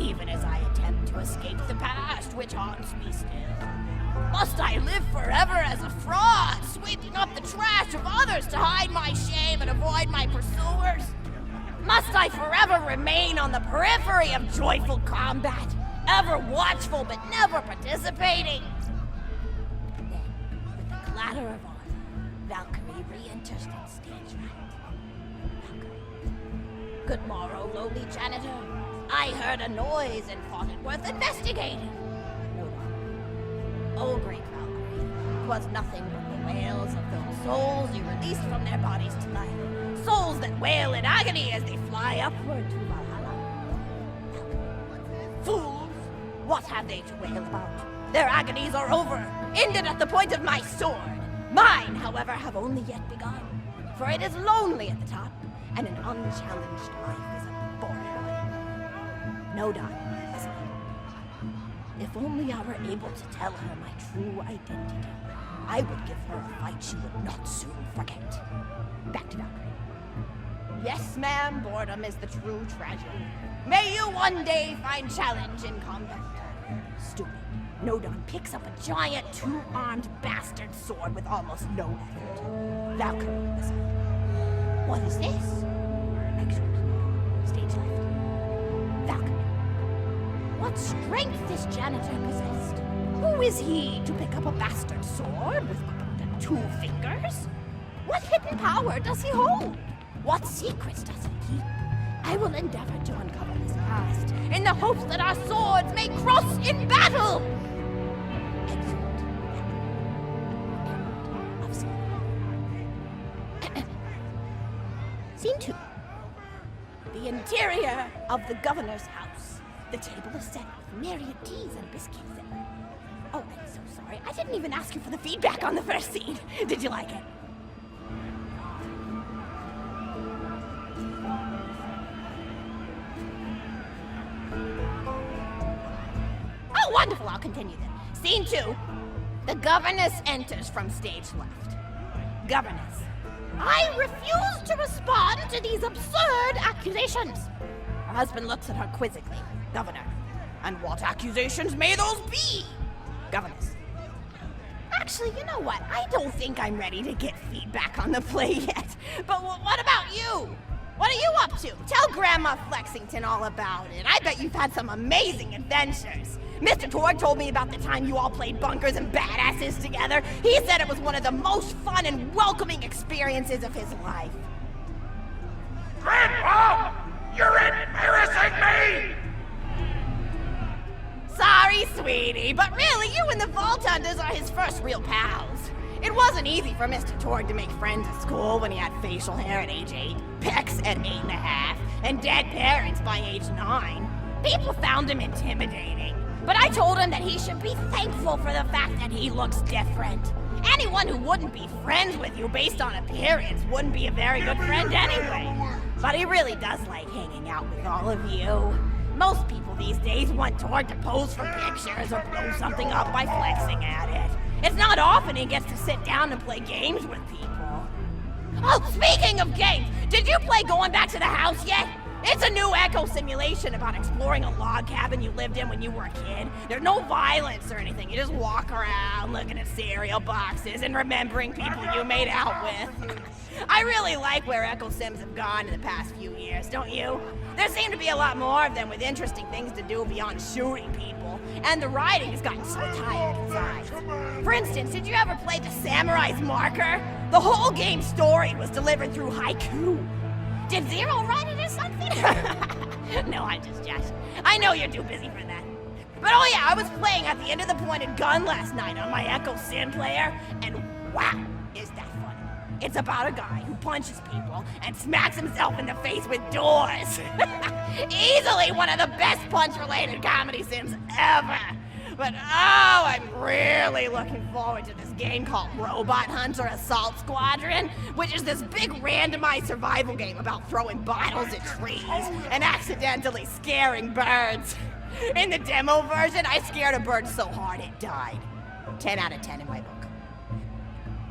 Even as I attempt to escape the past which haunts me still. Must I live forever as a fraud, sweeping up the trash of others to hide my shame and avoid my pursuers? Must I forever remain on the periphery of joyful combat, ever watchful but never participating? Then, with the clatter of armor, Valkyrie re-enters the stage right. Valkyrie. Good morrow, lowly janitor. I heard a noise and thought it worth investigating. Oh, great Valkyrie, 'twas nothing but the wails of those souls you released from their bodies tonight. Souls that wail in agony as they fly upward to Valhalla. Fools! What have they to wail about? Their agonies are over, ended at the point of my sword. Mine, however, have only yet begun. For it is lonely at the top, and an unchallenged life is a boring one. No doubt, listen. If only I were able to tell her my true identity, I would give her a fight she would not soon forget. Back to Valkyrie. Yes, ma'am, boredom is the true tragedy. May you one day find challenge in combat. Stupid. Nodon picks up a giant two-armed bastard sword with almost no effort. Valkyrie, listen. What is this? Excellent. Stage left. Valkyrie. What strength this janitor possessed? Who is he to pick up a bastard sword with but 2 fingers? What hidden power does he hold? What secrets does he keep? I will endeavor to uncover his past, in the hopes that our swords may cross in battle! Excellent. End of scene. Scene 2. The interior of the governor's house. The table is set with myriad teas and biscuits. Oh, I'm so sorry. I didn't even ask you for the feedback on the first scene. Did you like it? Oh, wonderful. I'll continue then. Scene 2. The governess enters from stage left. Governess. I refuse to respond to these absurd accusations. Her husband looks at her quizzically. Governor. And what accusations may those be? Governess. Actually, you know what? I don't think I'm ready to get feedback on the play yet. But what about you? What are you up to? Tell Grandma Flexington all about it. I bet you've had some amazing adventures. Mr. Torg told me about the time you all played bunkers and badasses together. He said it was one of the most fun and welcoming experiences of his life. Grandpa! You're embarrassing me! Sorry, sweetie, but really, you and the Vault Hunters are his first real pals. It wasn't easy for Mr. Torg to make friends at school when he had facial hair at age 8, pecs at 8.5, and dead parents by age 9. People found him intimidating, but I told him that he should be thankful for the fact that he looks different. Anyone who wouldn't be friends with you based on appearance wouldn't be a very good friend anyway. But he really does like hanging out with all of you. Most people these days want Torg to pose for pictures or blow something up by flexing at it. It's not often he gets to sit down and play games with people. Oh, speaking of games, did you play Going Back to the House yet? It's a new echo simulation about exploring a log cabin you lived in when you were a kid. There's no violence or anything. You just walk around looking at cereal boxes and remembering people you made out with. I really like where Echo Sims have gone in the past few years, don't you? There seem to be a lot more of them with interesting things to do beyond shooting people, and the writing has gotten so tired besides. For instance, did you ever play The Samurai's Marker? The whole game's story was delivered through haiku. Did Zero write it or something? No, I'm just joshing. I know you're too busy for that. But oh yeah, I was playing at the end of the pointed gun last night on my Echo Sim player, and wow, is that funny. It's about a guy who punches people and smacks himself in the face with doors. Easily one of the best punch-related comedy sims ever. But oh, I'm really looking forward to this game called Robot Hunter Assault Squadron, which is this big randomized survival game about throwing bottles at trees and accidentally scaring birds. In the demo version, I scared a bird so hard it died. 10 out of 10 in my book.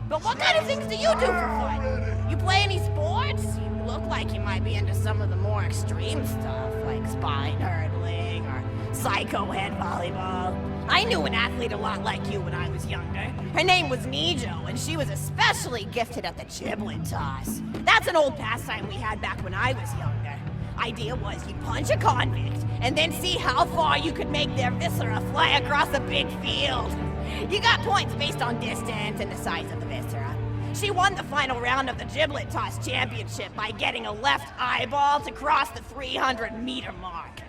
But what kind of things do you do for fun? You play any sports? You look like you might be into some of the more extreme stuff, like spine hurdling or psycho head volleyball. I knew an athlete a lot like you when I was younger. Her name was Nijo, and she was especially gifted at the giblet toss. That's an old pastime we had back when I was younger. Idea was you punch a convict, and then see how far you could make their viscera fly across a big field. You got points based on distance and the size of the viscera. She won the final round of the giblet toss championship by getting a left eyeball to cross the 300-meter mark.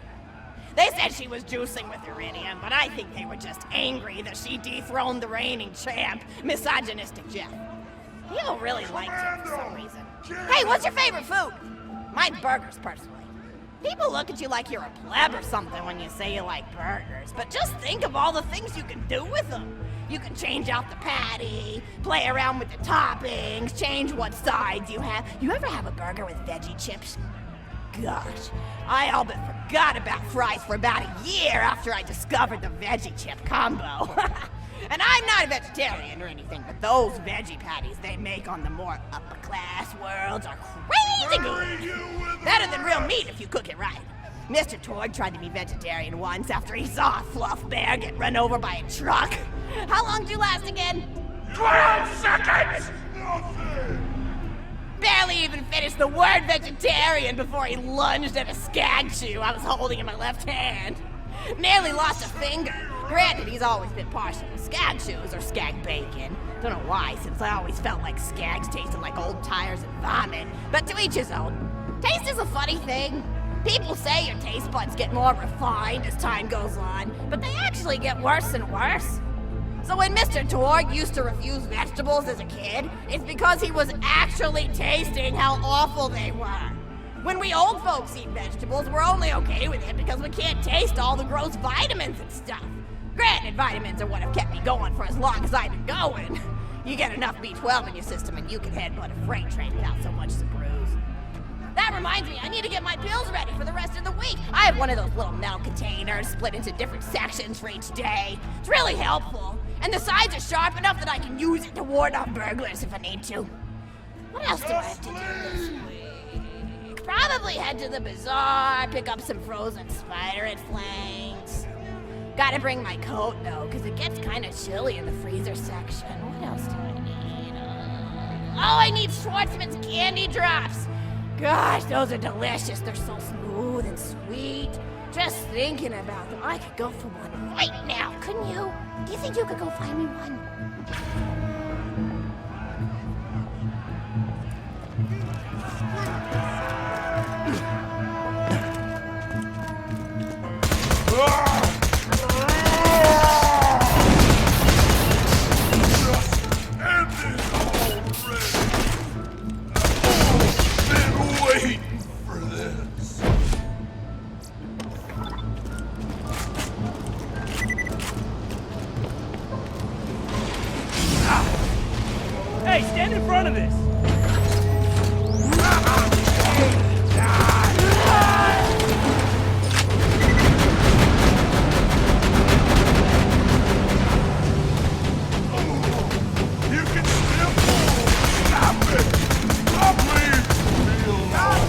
They said she was juicing with iridium, but I think they were just angry that she dethroned the reigning champ, misogynistic Jeff. People really liked him for some reason. Hey, what's your favorite food? Mine's burgers, personally. People look at you like you're a pleb or something when you say you like burgers, but just think of all the things you can do with them. You can change out the patty, play around with the toppings, change what sides you have. You ever have a burger with veggie chips? Gosh, I all but forgot about fries for about a year after I discovered the veggie chip combo. And I'm not a vegetarian or anything, but those veggie patties they make on the more upper-class worlds are crazy good. Better than real meat if you cook it right. Mr. Torg tried to be vegetarian once after he saw a fluff bear get run over by a truck. How long do you last again? 12 seconds! Barely even finished the word vegetarian before he lunged at a skag chew I was holding in my left hand. Nearly lost a finger. Granted, he's always been partial to skag chews or skag bacon. Don't know why, since I always felt like skags tasted like old tires and vomit. But to each his own. Taste is a funny thing. People say your taste buds get more refined as time goes on, but they actually get worse and worse. So when Mr. Torg used to refuse vegetables as a kid, it's because he was actually tasting how awful they were. When we old folks eat vegetables, we're only okay with it because we can't taste all the gross vitamins and stuff. Granted, vitamins are what have kept me going for as long as I've been going. You get enough B12 in your system and you can headbutt a freight train without so much as a bruise. That reminds me, I need to get my pills ready for the rest of the week. I have one of those little metal containers split into different sections for each day. It's really helpful. And the sides are sharp enough that I can use it to ward off burglars if I need to. What else do I have to do this week? Probably head to the bazaar, pick up some frozen spider head flanks. Gotta bring my coat though, because it gets kind of chilly in the freezer section. What else do I need? I need Schwartzman's candy drops. Gosh, those are delicious. They're so smooth and sweet. Just thinking about them, I could go for one right now, couldn't you? Do you think you could go find me one? Hey, stand in front of this! You can still stop it! Oh, please, me alone.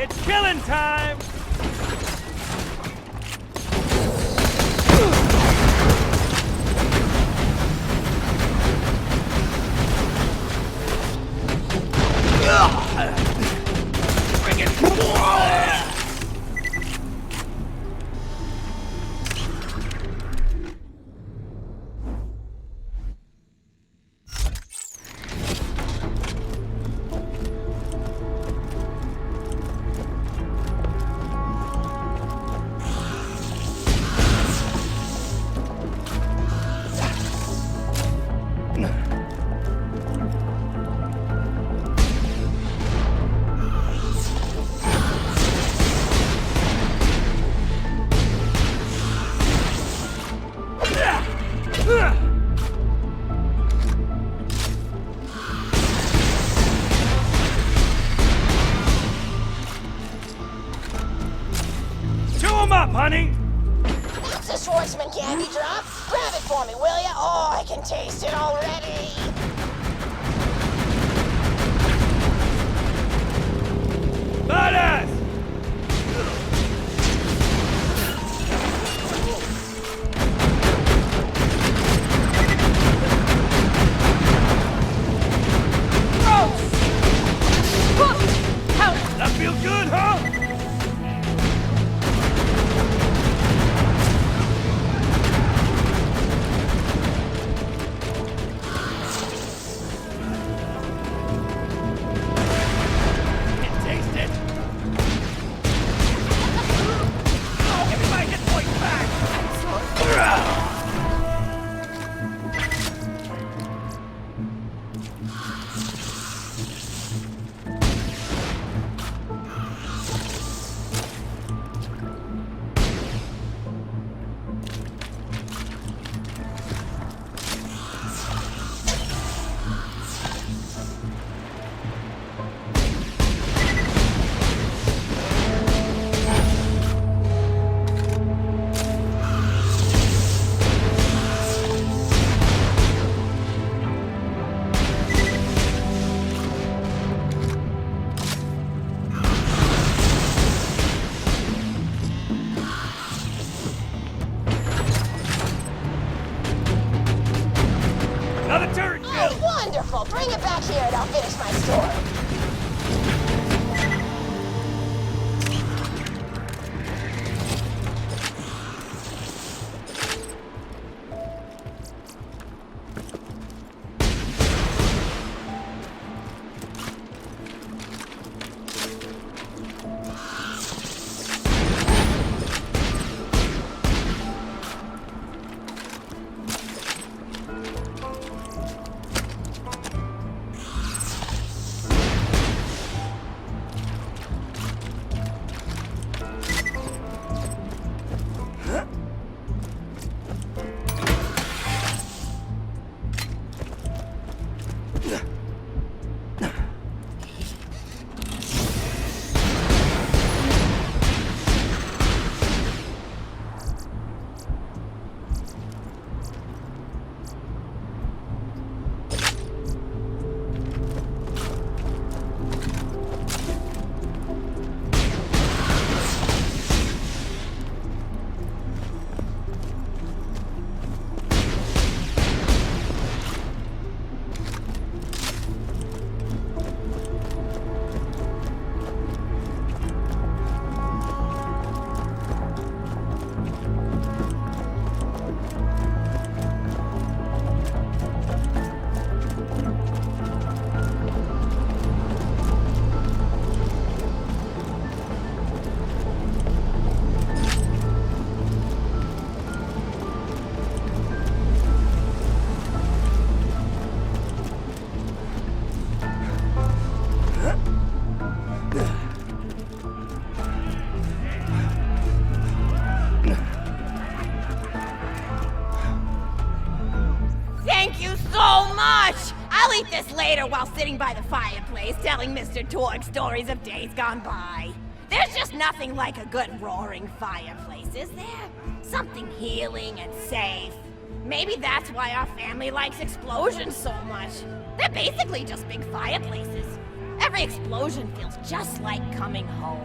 It's killing time! Bring it! Honey? That's a Schwartzman candy drop. Grab it for me, will ya? Oh, I can taste it already. Badass! That feel good, huh? Wonderful! Bring it back here and I'll finish my story. Later while sitting by the fireplace telling Mr. Torg stories of days gone by. There's just nothing like a good roaring fireplace, is there? Something healing and safe. Maybe that's why our family likes explosions so much. They're basically just big fireplaces. Every explosion feels just like coming home.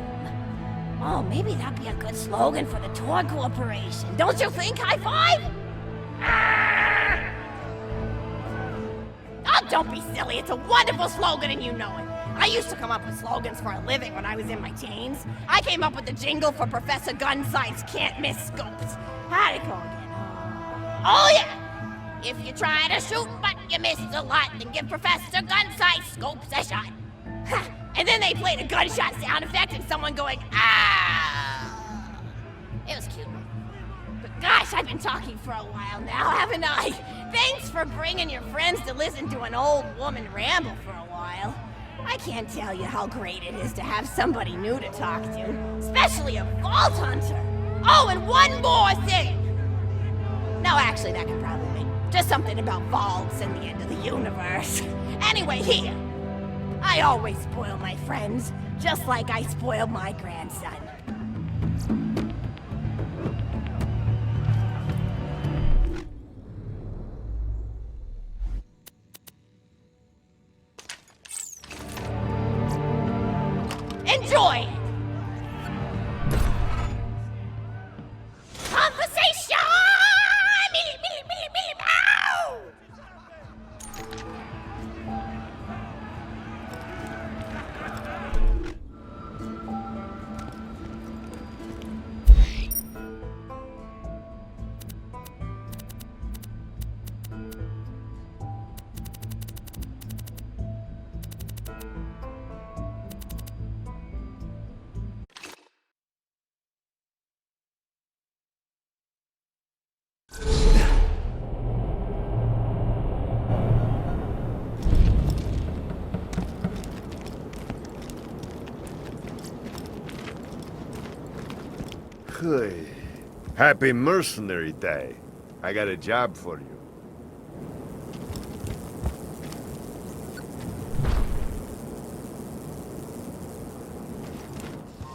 Oh, maybe that'd be a good slogan for the tour corporation. Don't you think, High Five? Oh, don't be silly. It's a wonderful slogan and you know it. I used to come up with slogans for a living when I was in my teens. I came up with the jingle for Professor Gunsight's Can't Miss Scopes. How'd it go again? Oh, yeah! If you try to shoot but you miss a lot, then give Professor Gunsight's Scopes a shot. Ha! And then they played a gunshot sound effect and someone going, ah! It was cute. But gosh, I've been talking for a while now, haven't I? Thanks for bringing your friends to listen to an old woman ramble for a while. I can't tell you how great it is to have somebody new to talk to, especially a Vault Hunter. Oh, and one more thing! No, actually, that could probably wait. Just something about vaults and the end of the universe. Anyway, here. I always spoil my friends, just like I spoiled my grandson. Enjoy it! Conversation! Ow! Hey, happy Mercenary Day. I got a job for you.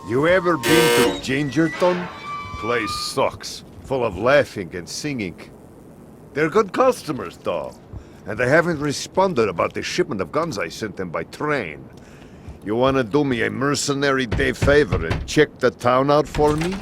You ever been to Gingerton? Place sucks, full of laughing and singing. They're good customers, though, and they haven't responded about the shipment of guns I sent them by train. You wanna do me a Mercenary Day favor and check the town out for me?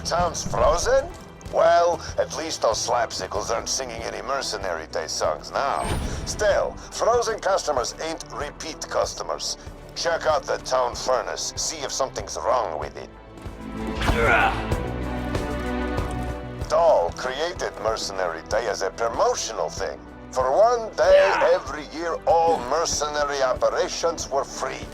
Town's frozen? Well, at least those slapsickles aren't singing any Mercenary Day songs now. Still, frozen customers ain't repeat customers. Check out the town furnace, see if something's wrong with it. Dahl created Mercenary Day as a promotional thing. For one day every year, all mercenary operations were free.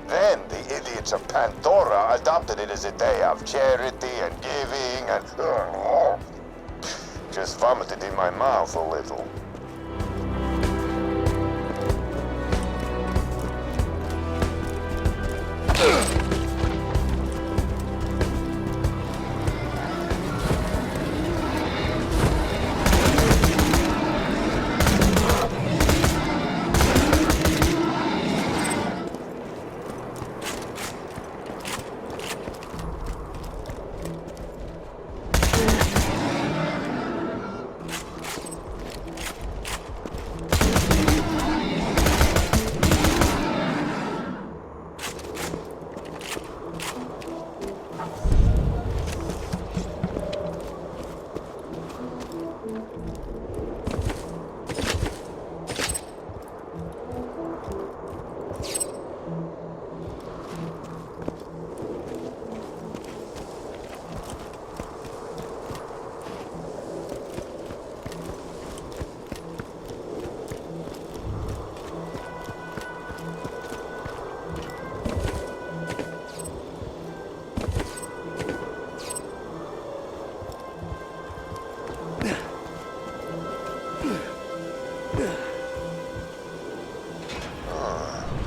Then the idiots of Pandora adopted it as a day of charity and giving and... just vomited in my mouth a little.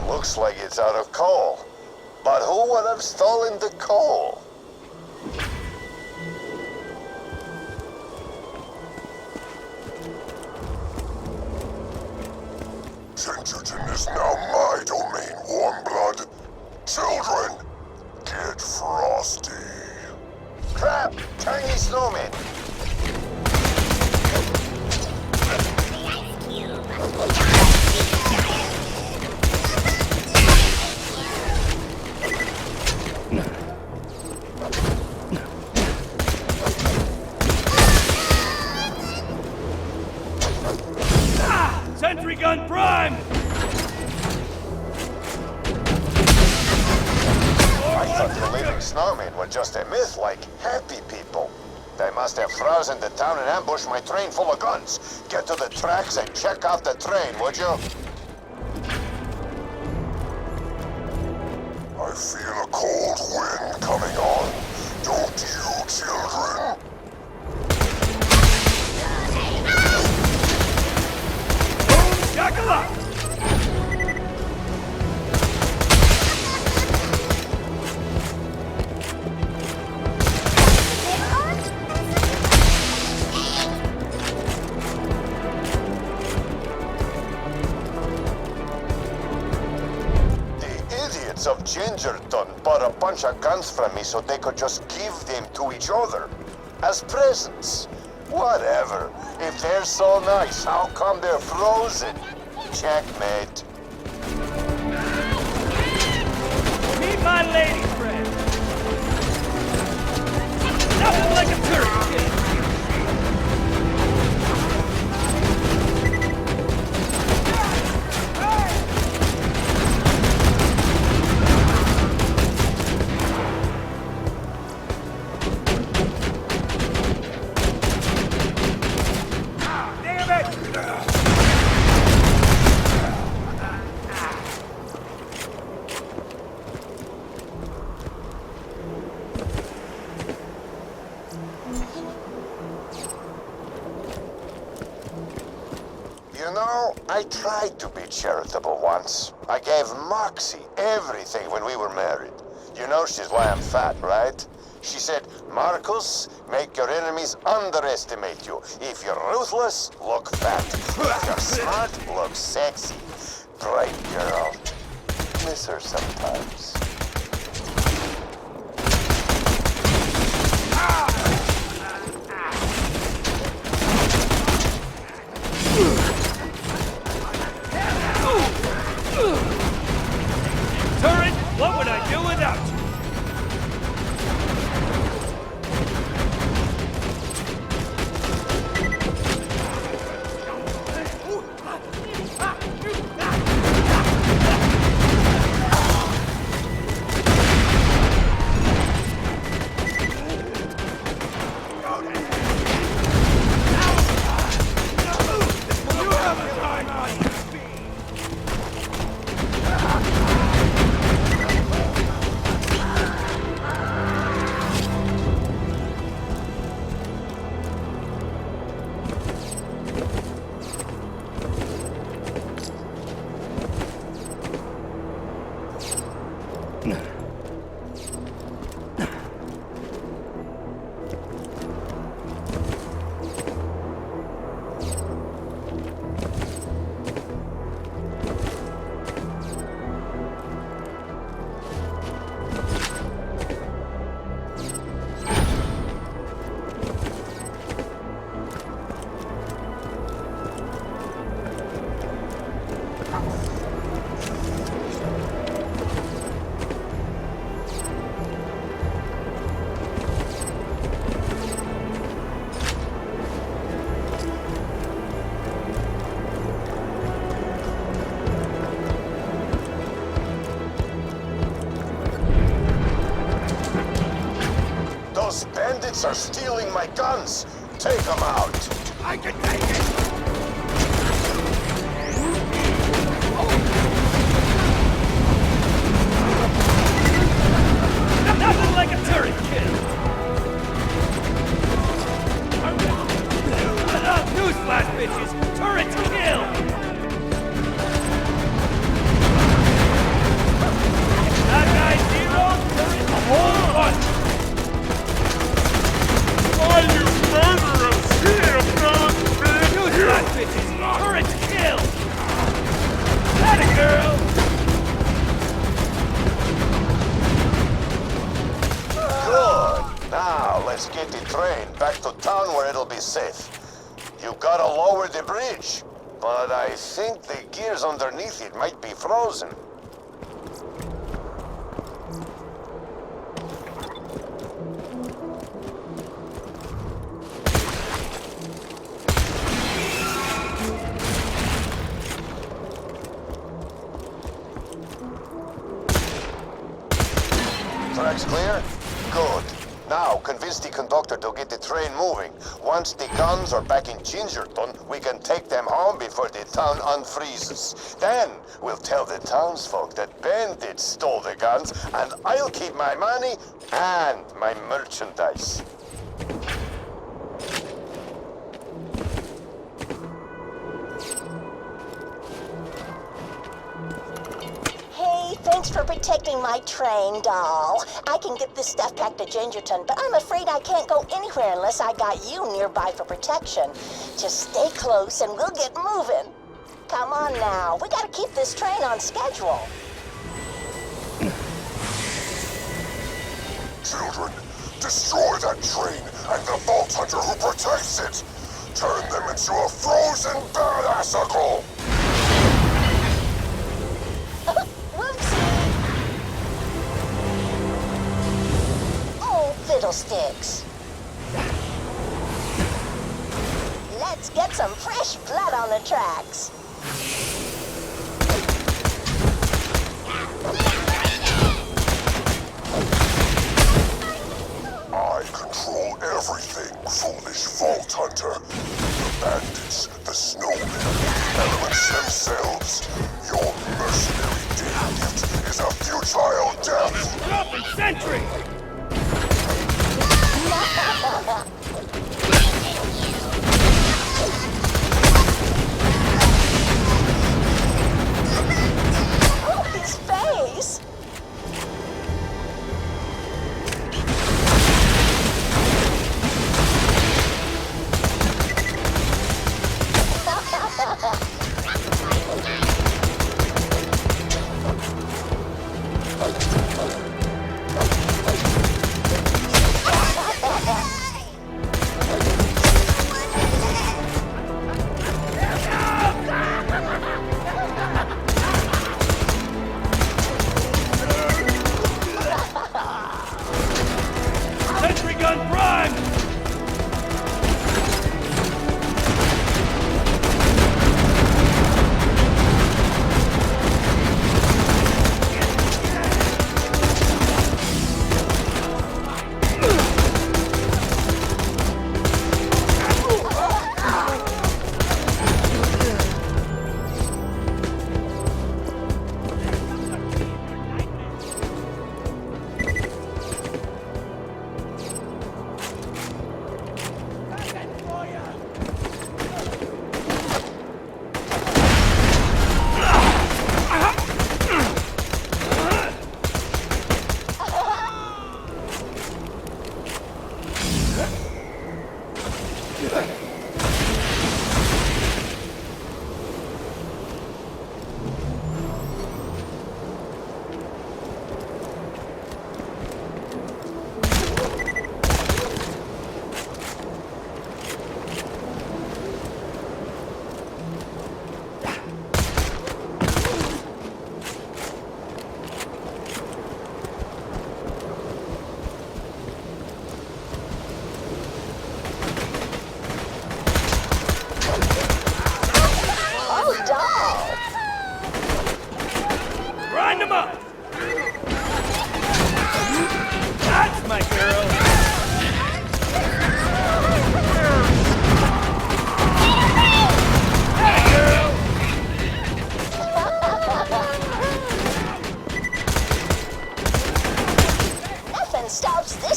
Looks like it's out of coal. But who would have stolen the coal? Gingerton is now my domain, warm blood. Children, get Frosty. Crap! Tiny snowman! Sentry gun prime! I thought the living snowmen were just a myth like happy people. They must have frozen the town and ambushed my train full of guns. Get to the tracks and check out the train, would you? I feel a cold wind coming on. Don't you, children? Shakalaka! Of Gingerton bought a bunch of guns from me so they could just give them to each other as presents. Whatever. If they're so nice, how come they're frozen? Checkmate. Meet my lady friend. Nothing like a turkey kid. You know, I tried to be charitable once. I gave Moxie everything when we were married. You know she's why I'm fat, right? She said, Marcus, make your enemies underestimate you. If you're ruthless, look fat. If you're smart, look sexy. Great girl. Miss her sometimes. Turret, what would I do without you? Those bandits are stealing my guns. Take them out. I can take it! Nothing like a turret kill! Newsflash, bitches! Turret kill! That guy zero, turret a whole bunch! Why you murderers? Newsflash, bitches! Turret kill! Atta girl! Good. Now, let's get the train back to town where it'll be safe. You gotta lower the bridge, but I think the gears underneath it might be frozen. Tracks clear? Good. Now, convince the conductor to get the train moving. Once the guns are back in Gingerton, we can take them home before the town unfreezes. Then, we'll tell the townsfolk that bandits stole the guns, and I'll keep my money and my merchandise. Thanks for protecting my train, doll. I can get this stuff back to Gingerton, but I'm afraid I can't go anywhere unless I got you nearby for protection. Just stay close and we'll get moving. Come on now, we gotta keep this train on schedule. Children, destroy that train and the Vault Hunter who protects it. Turn them into a frozen badassicle. Fiddlesticks. Let's get some fresh blood on the tracks. I control everything, foolish Vault Hunter. The bandits, the snowmen, the elements themselves. Your mercenary gift is a futile death. Dropping sentry! Oh, his face! Sentry gun prime!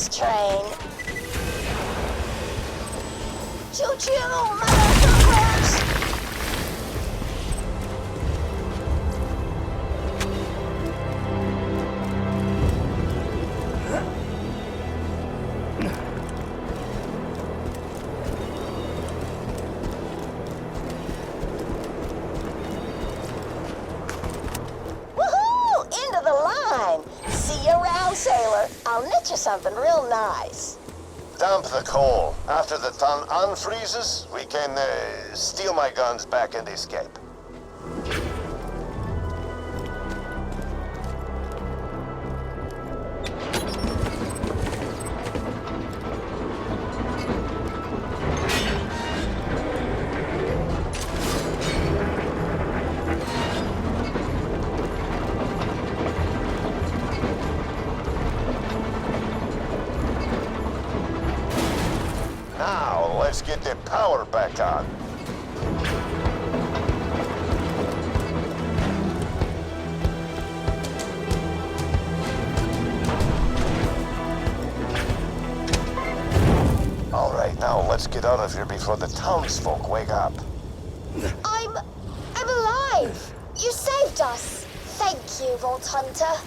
this train. Choo-choo, motherfuckers! Sailor, I'll knit you something real nice. Dump the coal. After the ton unfreezes, we can steal my guns back and escape. Let's get the power back on. All right, now let's get out of here before the townsfolk wake up. I'm alive! You saved us! Thank you, Vault Hunter.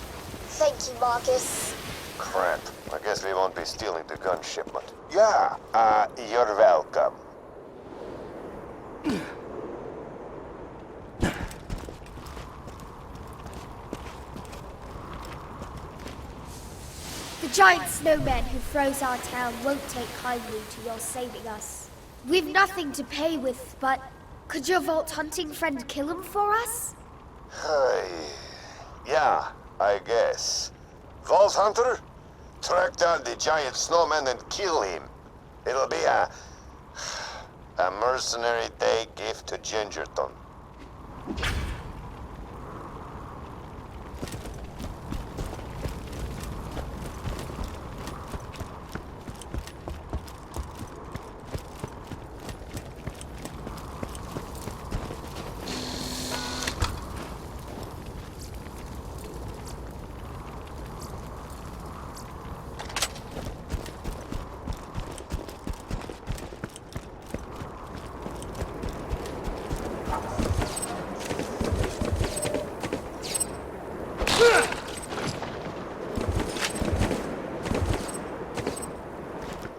Thank you, Marcus. Crap. I guess we won't be stealing the gun shipment. Yeah, you're welcome. The giant snowman who froze our town won't take kindly to your saving us. We've nothing to pay with, but could your vault hunting friend kill him for us? Yeah, I guess. Vault Hunter? Track down the giant snowman and kill him. It'll be a Mercenary Day gift to Gingerton.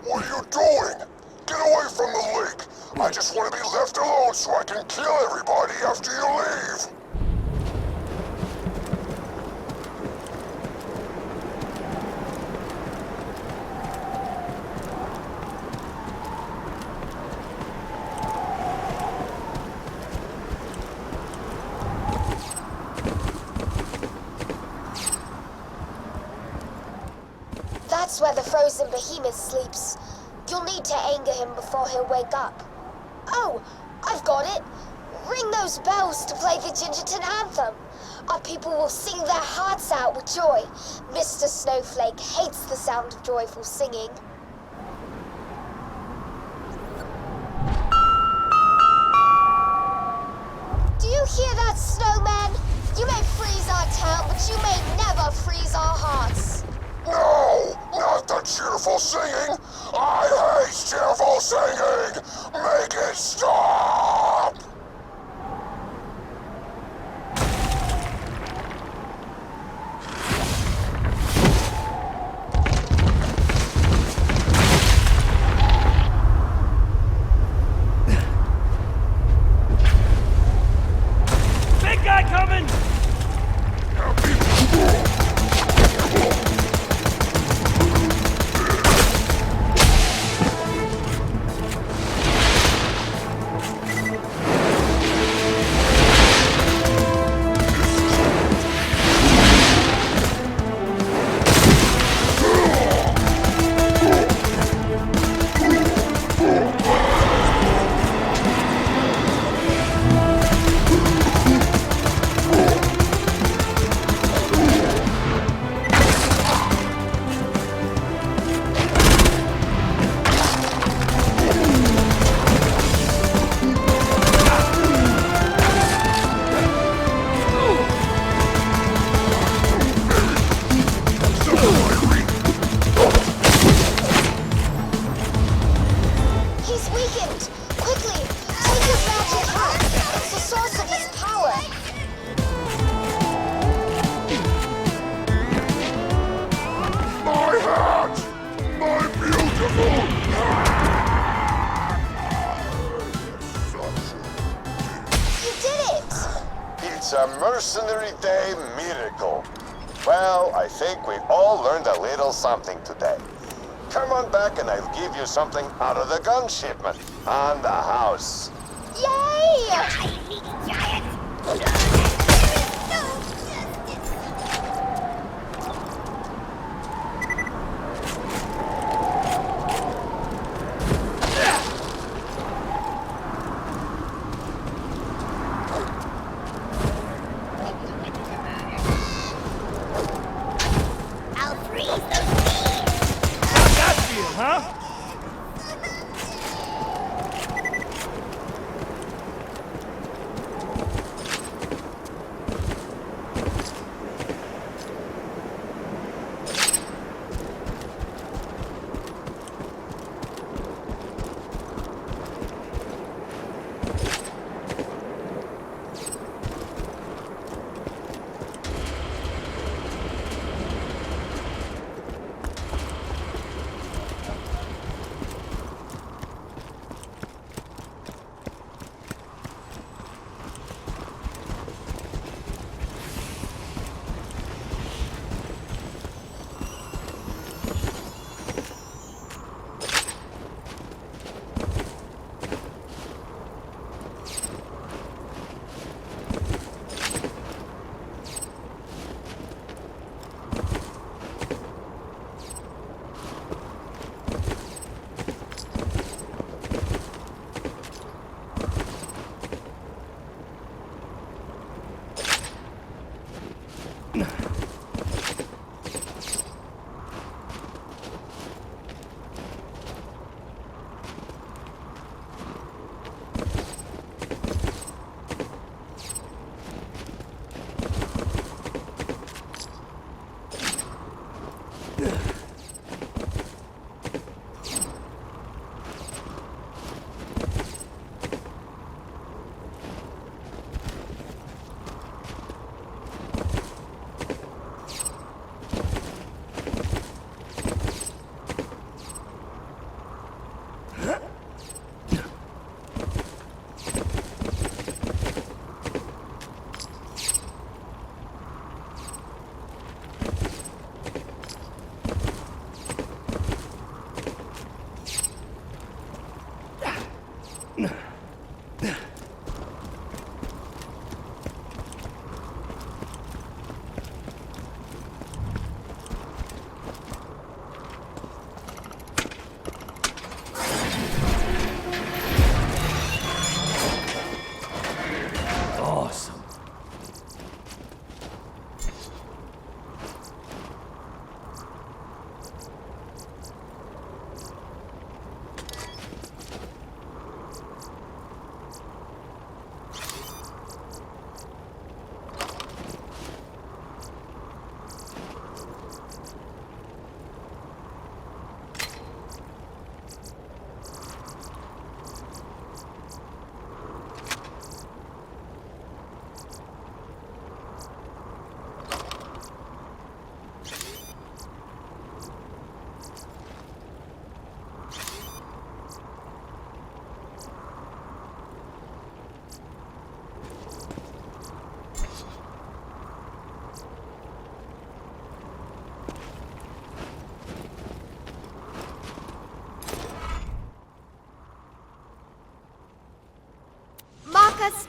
What are you doing? Get away from the lake! I just want to be left alone so I can kill everybody after you leave! That's where the frozen behemoth sleeps. You'll need to anger him before he'll wake up. Oh, I've got it. Ring those bells to play the Gingerton anthem. Our people will sing their hearts out with joy. Mr. Snowflake hates the sound of joyful singing. Do you hear that, snowman? You may freeze our town, but you may never freeze our hearts. No! Not the cheerful singing! I hate cheerful singing! Make it stop! Big guy coming! You did it! It's a Mercenary Day miracle. Well, I think we all learned a little something today. Come on back and I'll give you something out of the gun shipment on the house. Yay! I'll freeze those thieves! How'd that feel, huh?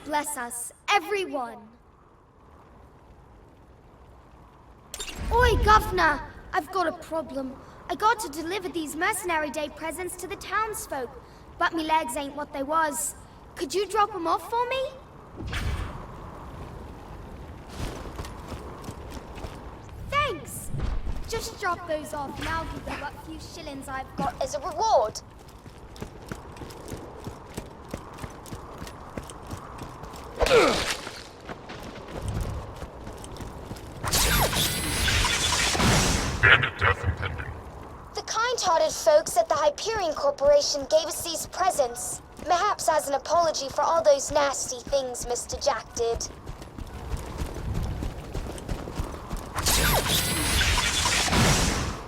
Bless us, everyone. Oi, Governor! I've got a problem. I got to deliver these Mercenary Day presents to the townsfolk, but me legs ain't what they was. Could you drop them off for me? Thanks! Just drop those off and I'll give you what few shillings I've got as a reward. Bandit death impending. The kind-hearted folks at the Hyperion Corporation gave us these presents. Perhaps as an apology for all those nasty things Mr. Jack did.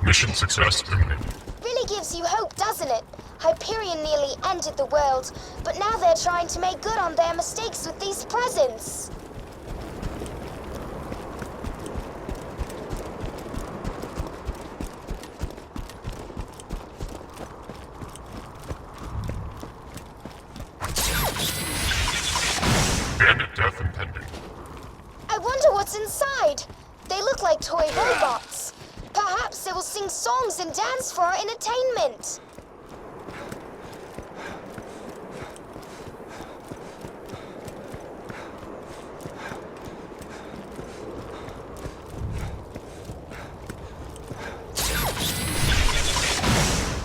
Mission success imminent. Really really gives you hope, doesn't it? Hyperion nearly ended the world, but now they're trying to make good on their mistakes with these presents. And death impending. I wonder what's inside. They look like toy robots. Perhaps they will sing songs and dance for our entertainment.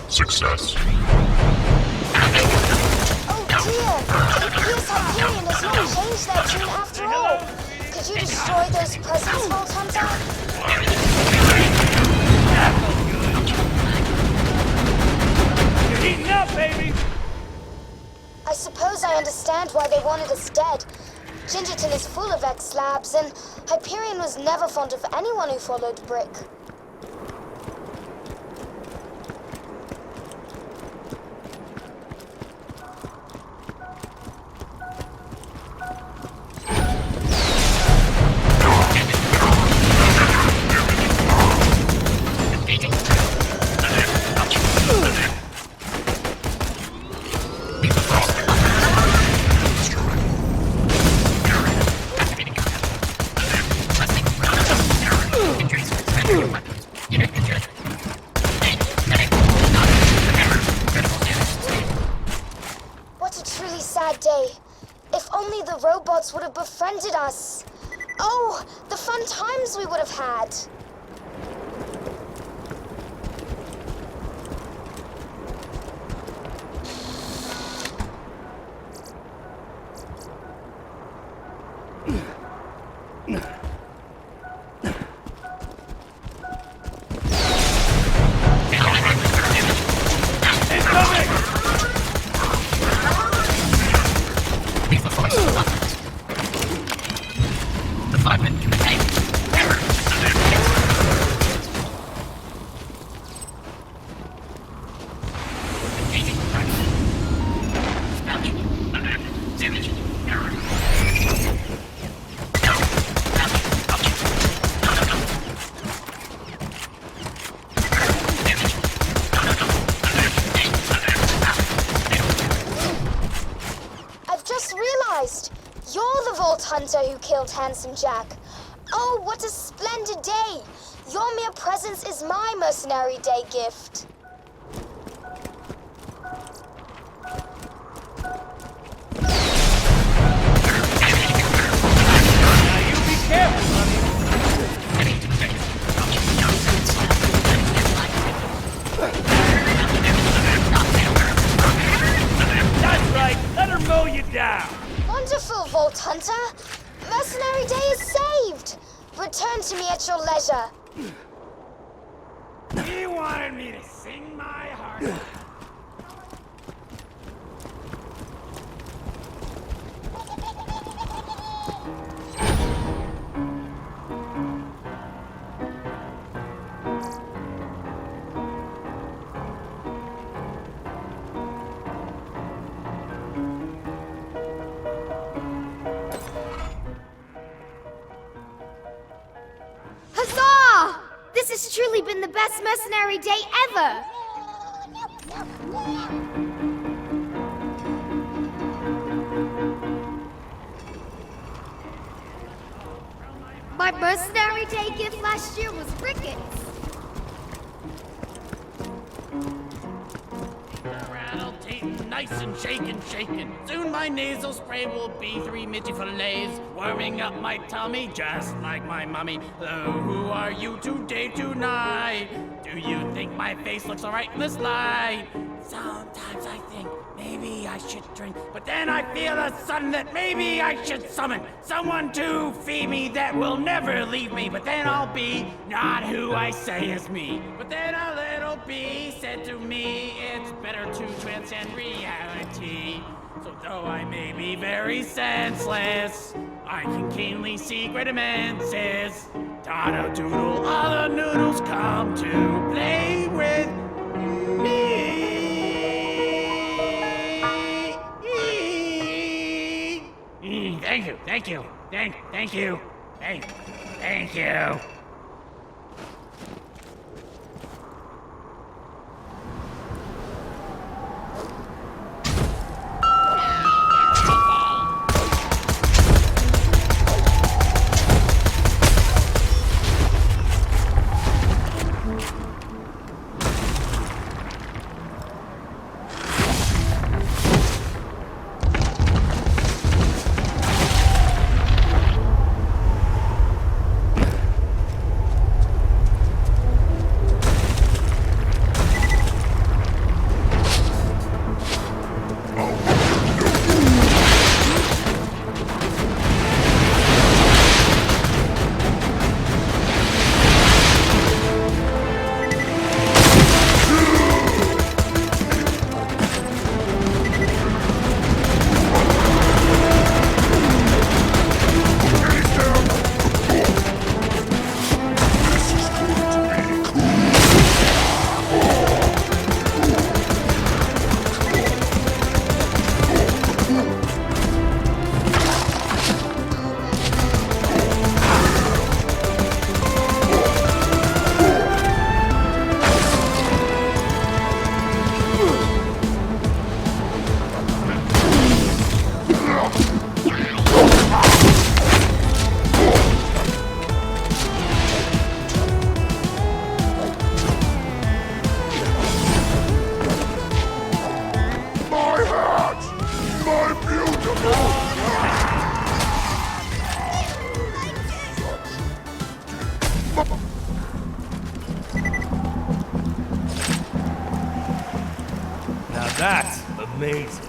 Success. Oh dear! It appears Hyperion has not changed their tune after all. Could you destroy those presents, Vault Hunter? You're heating up, baby! I suppose I understand why they wanted us dead. Gingerton is full of X-Labs, and Hyperion was never fond of anyone who followed Brick. Would have befriended us. Oh, the fun times we would have had. Hunter who killed Handsome Jack. Oh, what a splendid day! Your mere presence is my Mercenary Day gift. Now you be careful, honey. That's right, let her mow you down. Wonderful, Vault Hunter! Mercenary Day is saved! Return to me at your leisure. He wanted me to sing my heart out. Huzzah! This has truly been the best Mercenary Day ever! My Mercenary Day gift last year was rickets. Rattle-tating, nice and shaking. Soon my nasal spray will be 3 midget fillets, warming up my tummy just like my mummy. Oh, who are you today, tonight? Do you think my face looks alright in this light? Sometimes I think maybe I should drink, but then I feel a sudden that maybe I should summon someone to feed me that will never leave me. But then I'll be not who I say is me. But then a little bee said to me, it's better to transcend reality. So though I may be very senseless, I can keenly see great immenses. Doodle, all the noodles come to play with me. Thank you. Thank you. Thank you. Now that's amazing.